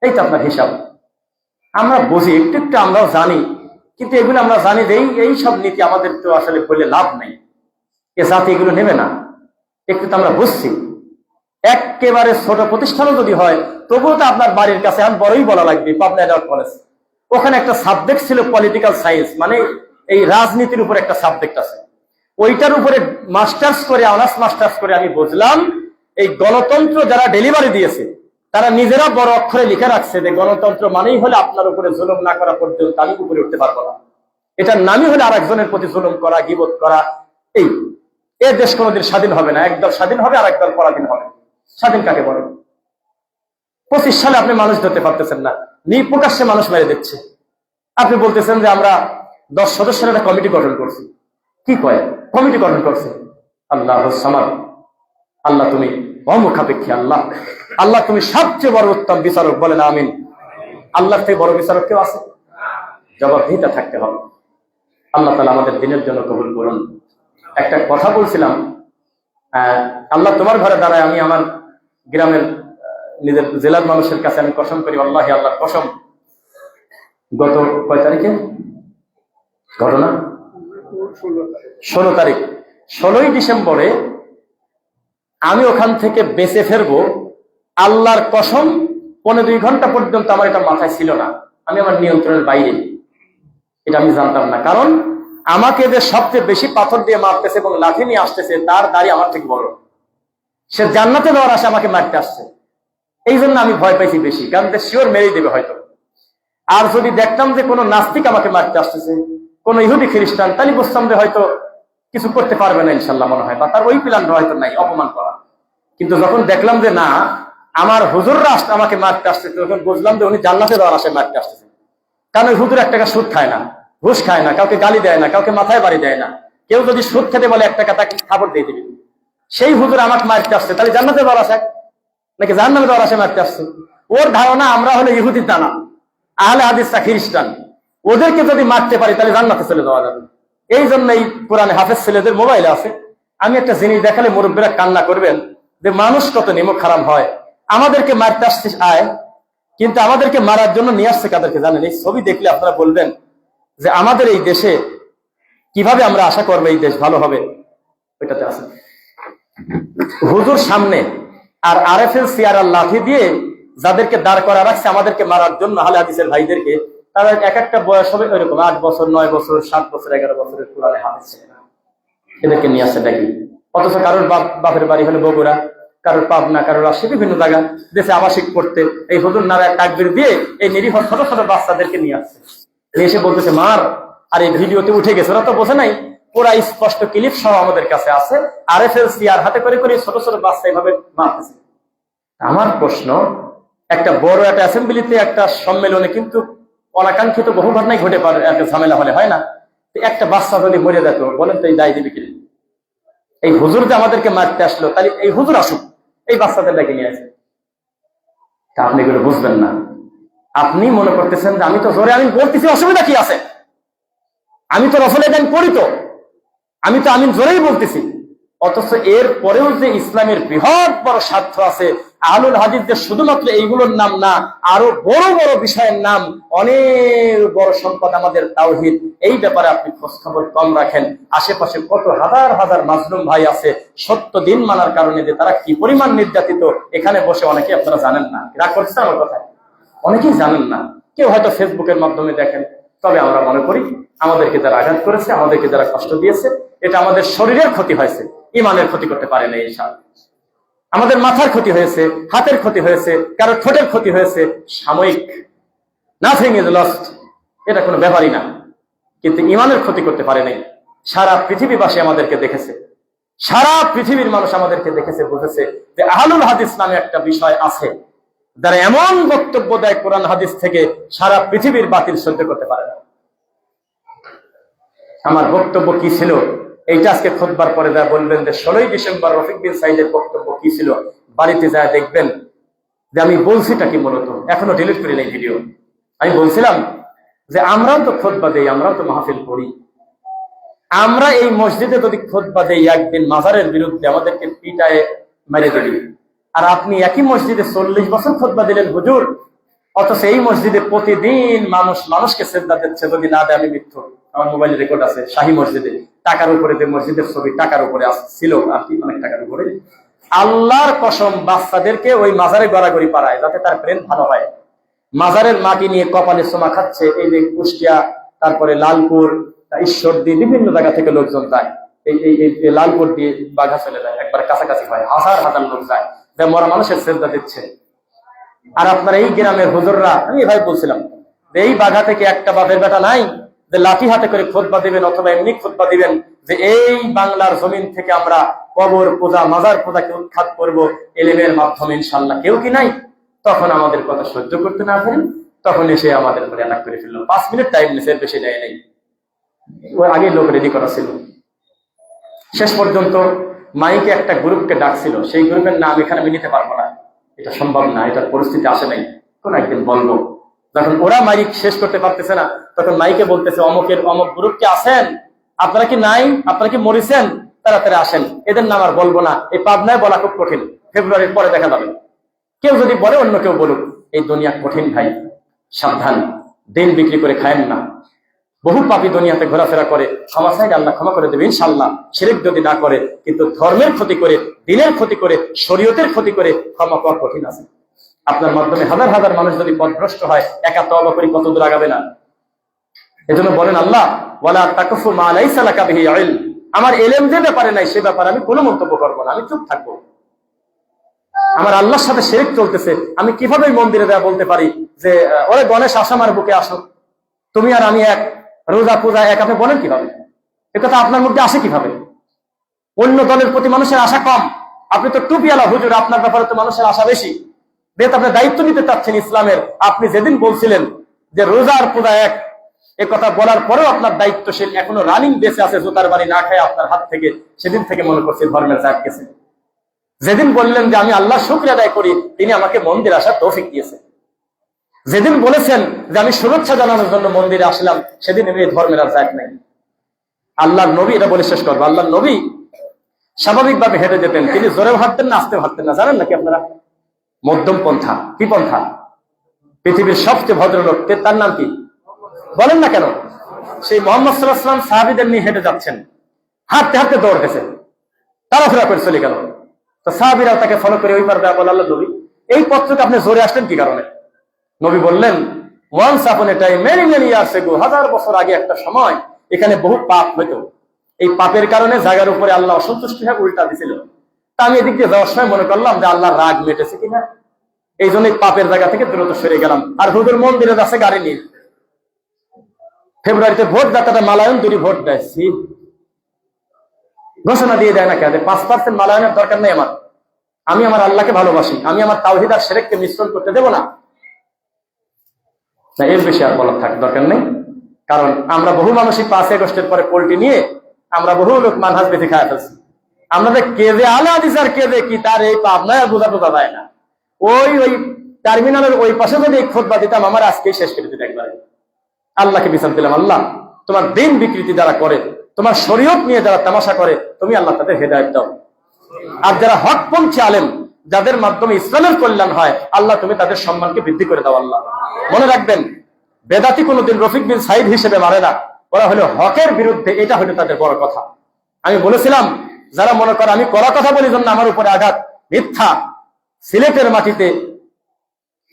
S1: এই তো আপনার হিসাব। আমরা বুঝি, একটু একটু আমরাও জানি, কিন্তু এগুলো আমরা জানি যে এই সব নীতি আমাদের তো আসলে বলে লাভ নেই, এ জাতি এগুলো নেবে না। একটু তো আমরা বুঝছি। একেবারে ছোট প্রতিষ্ঠানও যদি হয় তবুও তো আপনার বাড়ির কাছে আমি বড়ই বলা লাগবে, পাবনা অ্যাডাল্ট কলেজ, ওখানে একটা সাবজেক্ট ছিল পলিটিক্যাল সায়েন্স, মানে এই রাজনীতির উপর একটা সাবজেক্ট আছে। ওইটার উপরে মাস্টার্স করে, অনার্স মাস্টার্স করে আমি বুঝলাম এই গণতন্ত্র যারা ডেলিভারি দিয়েছে তারা নিজেরা বড় অক্ষরে লিখে রাখছে যে গণতন্ত্র মানেই হলে আপনার উপরে জুলুম না করা পর্যন্ত আমি উপরে উঠতে পারবো না। এটার নামই হলে আর একজনের প্রতি জুলুম করা, গীবত করা। এ দেশ কোনোদিন স্বাধীন হবে না। একদল স্বাধীন হবে আর একদল পরাধীন হবে। স্বাধীন কাকে বলে? 25 সালে আপনি মানুষ ধরতে পারতেছেন না, প্রকাশ্যে মানুষ মেরে দিচ্ছে। আপনি বলতেছেন যে আমরা 10 সদস্যের একটা কমিটি গঠন করছি। কি কয়? কমিটি গঠন করছে। আল্লাহ সামাদ, আল্লাহ তুমি অমুখাপেক্ষী, আল্লাহ আল্লাহ তুমি সবচেয়ে বড় উত্তম বিচারক, বলেন আমিন। আল্লাহর থেকে বড় বিচারক কেউ আছে? জবাবদিহিতা থাকতে হবে। আল্লাহ তাআলা আমাদের দিনের জন্য কবুল করুন। একটা কথা বলছিলাম, আল্লাহ তোমার ঘরে দাঁড়ায় আমি আমার গ্রামের নিজের জেলার মানুষের কাছে আমি কসম করি, আল্লাহি আল্লাহর কসম, গত কয় তারিখে ঘটনা? 16 তারিখ, 16ই ডিসেম্বরে আমি ওখান থেকে বেঁচে ফেরবো, আল্লাহর কসম 1.5-2 ঘন্টা পর্যন্ত আমার এটা মাথায় ছিল না। আমি আমার নিয়ন্ত্রণের বাইরে, এটা আমি জানতাম না। কারণ আমাকে যে সবচেয়ে বেশি পাথর দিয়ে মারতেছে এবং লাঠি নিয়ে আসতেছে তার দাড়ি আমার থেকে বড়, সে জান্নাতে দেওয়ার আসে আমাকে মারতে আসছে। এই জন্য আমি ভয় পাইছি বেশি, কারণ শিওর মেরেই দেবে হয়তো। আর যদি দেখতাম যে কোনো নাস্তিক আমাকে মারতে আসতেছে, কোন ইহুদি খ্রিস্টান, তাহলে বুঝতাম যে হয়তো কিছু করতে পারবে না ইনশাল্লাহ, মনে হয়, বা তার ওই প্ল্যান হয়তো নাই, অপমান করা। কিন্তু যখন দেখলাম যে না, আমার হুজুররা আমাকে মারতে আসছে, তখন বুঝলাম যে উনি জান্নাতে দেওয়ার আসে মারতে আসতেছে। কারণ ওই হুজুর 1 টাকা সুদ খায় না, ঘুষ খায় না, কাউকে গালি দেয় না, কাউকে মাথায় বাড়ি দেয় না। কেউ যদি সুদ খেতে বলে 1 টাকা তাকে খাবার দিয়ে দিবি। সেই হুজুর আমাকে মারতে আসছে, তাহলে জান্নাতে দেওয়ার আসে নাকি জাহান্নামে দেওয়ার আসে মারতে আসছে? ওর ধারণা আমরা হলো ইহুদির দানা, আহলে হাদিসরা খ্রিস্টান, ওদেরকে যদি মারতে পারি তাহলে জান্নাতে চলে যাওয়া যাবে। এই জন্যই কোরআনে হাফেজ ছেলেদের মোবাইলে আছে, আমি একটা জিনিস দেখালে মুরব্বীরা কান্না করবেন যে মানুষ কত নিমক হারাম হয়। আমাদেরকে মারতে আসতে আয়, কিন্তু আমাদেরকে মারার জন্য নিয়ে আসছে কাদেরকে জানেন? এই ছবি দেখলে আপনারা বলবেন যে আমাদের এই দেশে কিভাবে আমরা আশা করবো এই দেশ ভালো হবে। ওইটাতে আছে হুজুর সামনে আর আরএফএল সিআর লাঠি দিয়ে যাদেরকে দাঁড় করা রাখছে আমাদেরকে মারার জন্য, আহলে হাদিসের ভাইদেরকে, তারা এক একটা বয়স হবে ওইরকম 8 বছর, 9 বছর, 7 বছর, 11 বছরের কোরআনে হাফেজ ছিল। এদেরকে নিয়ে আসছে দেখি। অথচ কারোর বাপের বাড়ি হলো বগুড়া, কারোর পাবনা, কারোর রাজশাহী, বিভিন্ন জায়গা দেশে আবাসিক করতে এই হুজুর নারায় তাকবীর দিয়ে এই নিরীহ ছোট ছোট বাচ্চাদেরকে নিয়ে আসছে। এসে বলতেছে মার, আর এই ভিডিওতে উঠে গেছে, ওরা তো বোঝে নাই, পুরা স্পষ্ট ক্লিপ সহ আমাদের কাছে আছে। আরএফএল সিআর হাতে করে করে ছোট ছোট বাচ্চা এইভাবে মারতেছে। আমার প্রশ্ন, একটা বড় একটা অ্যাসেম্বলিতে একটা সম্মেলনে কিন্তু অনাকাঙ্ক্ষিত বহু ঘটনাই ঘটে পারে, একটা ঝামেলা হলে, হয় না? একটা বাচ্চা যদি মরে যেত, বলেন তো এই দায় দিবি কিনা? এই হুজুর যে আমাদেরকে মারতে আসলো, তাহলে এই হুজুর আসুক, এই বাচ্চাদের ডেকে নিয়ে আসে। তা আপনি এগুলো বুঝবেন না। আপনি মনে করতেছেন যে আমি তো জোরে আমি বলতেছি, অসুবিধা কি আছে? আমি তো রসুলের গান পড়ি, তো আমি তো আমি জোরেই বলতেছি। অথচ এর পরেও যে ইসলামের বৃহৎ বড় স্বার্থ আছে, আহলুল হাদিস যে শুধুমাত্র এইগুলোর নাম না, আরো বড় বড় বিষয়ের নাম, অনেক বড় সম্পদ আমাদের তাওহীদ। এই ব্যাপারে আপনি খোঁজ খবর কম রাখেন। আশেপাশে কত হাজার হাজার মাজলুম ভাই আছে সত্য দিন মানার কারণে, যে তারা কি পরিমাণ নির্যাতিত এখানে বসে অনেকে আপনারা জানেন না। রাগ করছে আমার কথায়? অনেকেই জানেন না, কেউ হয়তো ফেসবুকের মাধ্যমে দেখেন। তবে আমরা মনে করি আমাদেরকে যারা আঘাত করেছে, আমাদেরকে যারা কষ্ট দিয়েছে, এটা আমাদের শরীরের ক্ষতি হয়েছে, ইমানের ক্ষতি করতে পারে না। ইনশাআল্লাহ আমাদের মাথার ক্ষতি হয়েছে, হাতের ক্ষতি হয়েছে, কারো ঠোঁটের ক্ষতি হয়েছে, সাময়িক, নাথিং ইজ লস্ট, এটা কোনো ব্যাপারই না। কিন্তু ইমানের ক্ষতি করতে পারে নাই। সারা পৃথিবীবাসী আমাদেরকে দেখেছে, সারা পৃথিবীর মানুষ আমাদেরকে দেখেছে, বুঝেছে যে আহলুল হাদিস নামে একটা বিষয় আছে, যারা এমন বক্তব্য দেয় কোরআন হাদিস থেকে, সারা পৃথিবীর বাতিল সহ্য করতে পারে না। আমার বক্তব্য কি ছিল এইটা আজকে খুতবার পরে যা বলবেন যে 16ই ডিসেম্বর রফিক বিন সাইদের বক্তব্য কি ছিল, বাড়িতে যায় দেখবেন যে আমি বলছিটা কি। মূলত এখনো ডিলিট করি নাই ভিডিও। আমি বলছিলাম যে আমরাও তো খুতবা দেই, আমরাও তো মাহফিল করি, আমরা এই মসজিদে যদি খুতবা দেই, একদিন মাজারের বিরুদ্ধে আমাদেরকে পিটায় মেরে দিবি। আর আপনি একই মসজিদে 40 বছর খুতবা দিলেন হুজুর, অথচ এই মসজিদে প্রতিদিন মানুষ মানুষকে সেজদা দিচ্ছে। যদি না দেয় আমি মিথ্যু, আমার মোবাইল রেকর্ড আছে। শাহী মসজিদে টাকার উপরে, যে মসজিদের ছবি টাকার উপরে ছিল আর কি, অনেক টাকার উপরে। আল্লাহর কসম, বাচ্চাদেরকে ওই মাজারে গড়াগড়ি পাড়ায় যাতে তার ব্রেন ভালো হয়। মাজারের মাটি নিয়ে কপালে সোমা খাচ্ছে। এই যে কুষ্টিয়া, তারপরে লালপুর, ঈশ্বরদী, বিভিন্ন জায়গা থেকে লোকজন যায়। এই লালপুর দিয়ে বাঘা চলে যায়, একবার কাছাকাছি হয়, হাজার হাজার লোক যায়, যে মরা মানুষের সেজদা দিচ্ছে। আর আপনার এই গ্রামের হুজুররা, আমি ভাই বলছিলাম এই বাঘা থেকে একটা বাপের বেটা নাই যে লাঠি হাতে করে খুতবা দিবেন, অথবা এমনি খুতবা দিবেন যে এই বাংলার জমিন থেকে আমরা কবর পূজা, মাজার পূজাকে উৎখাত করব এলেমের মাধ্যমে, ইনশাল্লাহ। কেউ কি নাই? তখন আমাদের কথা সহ্য করতে না পারেন, তখন এসে আমাদের উপরে অ্যাটাক করে ফেললো। 5 মিনিট টাইম নিছে, বেশি নেয় নেই। ওর আগে লোক রেডি করা ছিল। শেষ পর্যন্ত মাইকে একটা গ্রুপকে ডাকছিল, সেই গ্রুপের নাম এখানে আমি নিতে পারবো না, এটা সম্ভব না, এটার পরিস্থিতি আসে নাই, কোন একদিন বলবো। যখন ওরা মাইক শেষ করতে পারতেছে না, তখন মাইকে বলতেছে অমুকের অমুক গ্রুপকে আসেন, আপনারা কি নাই, আপনারা কি মরিছেন, তাড়াতাড়ি আসেন। এদের নাম আর বলবো না, এই পাবনায় বলা খুব কঠিন, ফেব্রুয়ারির পরে দেখা যাবে। কেউ যদি বলে অন্য কেউ বলুক, এই দুনিয়া কঠিন ভাই, সাবধান, দিন বিক্রি করে খায়েন না। বহু পাপী দুনিয়াতে ঘোরাফেরা করে, ক্ষমা চাইলে আল্লাহ ক্ষমা করে দেবে ইনশাল্লাহ। শিরক যদি না করে, কিন্তু ধর্মের ক্ষতি করে, দিনের ক্ষতি করে, শরীয়তের ক্ষতি করে ক্ষমা পাওয়া কঠিন আছে। আপনার মাধ্যমে হাজার হাজার মানুষ যদি পথভ্রষ্ট হয়, একা তওবা করি কত দূর আগাবে না। এজন্য বলেন আল্লাহ, ওয়ালা তাকফু মা লাইসা লাকা বিহি ইলম, আমার ইলম যে ব্যাপারে নাই, সে ব্যাপারে আমি কোনো মন্তব্য করবো না, আমি চুপ থাকবো। আমার আল্লাহর সাথে শিরক চলতেছে, আমি কিভাবে মন্দিরে দেয়া বলতে পারি যে ওরে গণেশ আসো আমার বুকে আসো, তুমি আর আমি এক, রোজা পূজা এক, আপনি বলেন কিভাবে? একথা আপনার মধ্যে আসে কিভাবে? অন্য দলের প্রতি মানুষের আশা কম, আপনি তো টুপিওয়ালা হুজুর, আপনার ব্যাপারে তো মানুষের আশা বেশি। যেহেতু আপনি দায়িত্ব নিতে চাচ্ছেন ইসলামের, আপনি যেদিন বলছিলেন যে রোজা আর পূজা এক, এ কথা বলার পরেও আপনার দায়িত্বশীল এখনো রানিং বেঁচে আছে, জুতার বাড়ি না খায় আপনার হাত থেকে, সেদিন থেকে মনে করছে ধর্মের জাত গেছে। যেদিন বললেন যে আমি আল্লাহ শুকরিয়া আদায় করি, তিনি আমাকে মন্দির আসার তৌফিক দিয়েছে। যেদিন বলেছেন যে আমি শুভেচ্ছা জানানোর জন্য মন্দিরে আসলাম, সেদিন এই ধর্মের আর জাত নাই। আল্লাহর নবী, এটা বলে শেষ করবো, আল্লাহর নবী স্বাভাবিকভাবে হেঁটে যেতেন, তিনি জোরে হাঁটতেন না, আসতে হাঁটতেন না, জানেন নাকি আপনারা? মধ্যম পন্থা। কি পন্থা? পৃথিবীর সবচেয়ে ভদ্রলোক, তার নাম কি বলেন না কেন? সেই মুহাম্মদ সাল্লাল্লাহু আলাইহি ওয়াসাল্লাম সাহাবীদের নিয়ে হেঁটে যাচ্ছেন, হাঁটতে হাঁটতে দৌড় গেছে, তাড়াহুড়া করে চলে গেল। তো সাহাবীরাও তাকে ফলো করে ওই পার বলে, আল্লাহ নবী এই পথটাকে আপনি জোরে আসলেন কি কারণে? নবী বললেন, once upon a time, many many years ago, হাজার বছর আগে একটা সময় এখানে বহু পাপ হইতো, এই পাপের কারণে জায়গার উপরে আল্লাহ অসন্তুষ্টি হয়ে উল্টা দিছিল। তা আমি এদিক দিয়ে যাওয়ার সময় মনে করলাম যে আল্লাহ রাগ মেটেছে কিনা, এই জন্য পাপের জায়গা থেকে দ্রুত সরে গেলাম। আর হুজুর মন্দিরে যাচ্ছে গাড়ি নিয়ে, ফেব্রুয়ারিতে ভোট দাতাটা মালায়ন দূরি ভোট দেয়, ঘোষণা দিয়ে দেয় না কে 5% মালায়নের দরকার নেই আমার, আমি আমার আল্লাহকে ভালোবাসি, আমি আমার তাওহীদ আর শিরককে মিশ্রণ করতে দেব না। এর বেশি আর বলার থাকার দরকার নেই, কারণ আমরা বহু মানুষই 5 আগস্টের পরে পোল্টি নিয়ে আমরা বহু লোক মানহাজ বেঁধে খায় ফেলছি। আমাদের কে যে আলে হাদিস আর কে যে কি, তার এই পাপ নয় বোঝা যায় না। ওই টার্মিনালের ওই পাশে যদি এই খুতবা দিতাম, আমার আজকেই শেষ করে দিত একবারে। আল্লাহকে বিচার দিলাম, আল্লাহ তোমার দিন বিকৃতি যারা করে, তোমার শরীয়ত নিয়ে যারা তামাশা করে, তুমি আল্লাহ তাদের হেদায়েত দাও। আর যারা হকপন্থী আলেম, যাদের মাধ্যমে ইসলামের কল্যাণ হয়, আল্লাহ তুমি তাদের সম্মানকে বৃদ্ধি করে দাও। আল্লাহ মনে রাখবেন, বেদাতি কোনোদিন রফিক বিন সাইদ হিসেবে মারে না, ওরা হলো হকের বিরুদ্ধে, এটা হলো তাদের বড় কথা। আমি বলেছিলাম, যারা মনে করে আমি কড়া কথা বলি জন্য আমার উপরে আঘাত, মিথ্যা। সিলেটের মাটিতে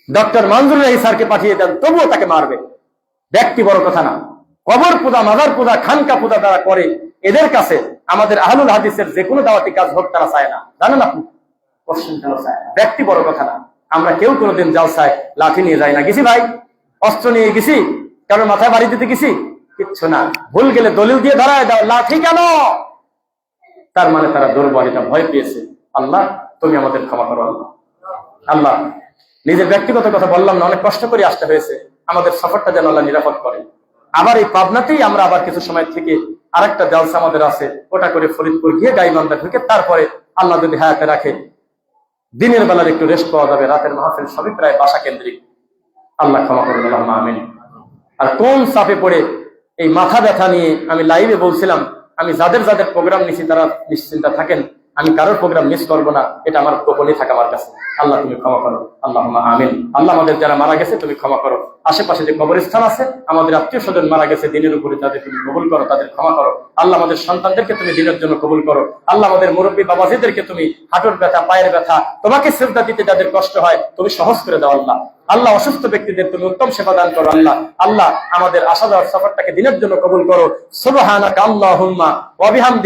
S1: ডক্টর মঞ্জুর রহি স্যারকে পাঠিয়ে দেন, তবুও তাকে মারবে। ব্যক্তি বড় কথা না। কবর পূজা, মাজার পূজা, খানকা পূজা তারা করে, এদের কাছে আমাদের আহলুল হাদিসের যে কোনো দাওয়াতি কাজ হোক তারা চায় না, জানেন আপনি? ব্যক্তি বড় কথা না। আমরা কেউ কোনোদিন জালসায় লাঠি নিয়ে যাই না। গেছি ভাই, অস্ত্র নিয়ে গেছি, কারোর মাথায় বাড়ি দিতে গেছি? কিচ্ছু না। ভুল গেলে দলিল দিয়ে ধরায় দাও, লাঠি কেন? তার মানে তারা দুর্বল, এটা ভয় পেয়েছে। আল্লাহ তুমি আমাদের ক্ষমা করো। আল্লাহ আল্লাহ নিজের ব্যক্তিগত কথা বললাম না, অনেক কষ্ট করে আসতে হয়েছে। আমাদের সফরটা যেন আল্লাহ নিরাপদ করে। আবার এই পাবনাতেই আমরা আবার কিছু সময় থেকে আরেকটা জালসা আমাদের আছে, ওটা করে ফরিদপুর গিয়ে গাইবান্ধা ঢুকে তারপরে আল্লাহ যদি হায়াতে রাখে দিনের বেলার একটু রেস্ট পাওয়া যাবে। রাতের মাহফিল সবই প্রায় বাসা কেন্দ্রিক। আল্লাহ ক্ষমা করুন, আল্লাহুম্মা আমিন। আর কোন চাপে পড়ে এই মাথা ব্যথা নিয়ে আমি লাইভে বলছিলাম, আমি যাদের যাদের প্রোগ্রাম নিছি তারা নিশ্চিন্তা থাকেন, আমি কারোর প্রোগ্রাম মিস করবো না, এটা আমার গোপনে থাকা আমার কাছে। আল্লাহ তুমি ক্ষমা করো, আল্লাহুম্মা আমিন। আল্লাহ আমাদের যারা মারা গেছে তুমি ক্ষমা করো। আশেপাশে যে কবরস্থান আছে, আমাদের আত্মীয় স্বজন মারা গেছে দিনের উপরে, তাদের তুমি কবুল করো, তাদের ক্ষমা করো। আল্লাহ আমাদের সন্তানদেরকে তুমি দিনের জন্য কবুল করো। আল্লাহ আমাদের মুরব্বী বাবাজিদেরকে তুমি হাঁটুর ব্যথা, পায়ের ব্যথা, তোমাকে সিজদা দিতে যাদের কষ্ট হয় তুমি সহজ করে দাও। আল্লাহ আল্লাহ অসুস্থ ব্যক্তিদের তুমি উত্তম সেবা দান করো। আল্লাহ আল্লাহ আমাদের আসা যাওয়ার সফরটাকে দিনের জন্য কবুল করো। সুবহানাকা আল্লাহুম্মা ওয়া বিহামদিকা।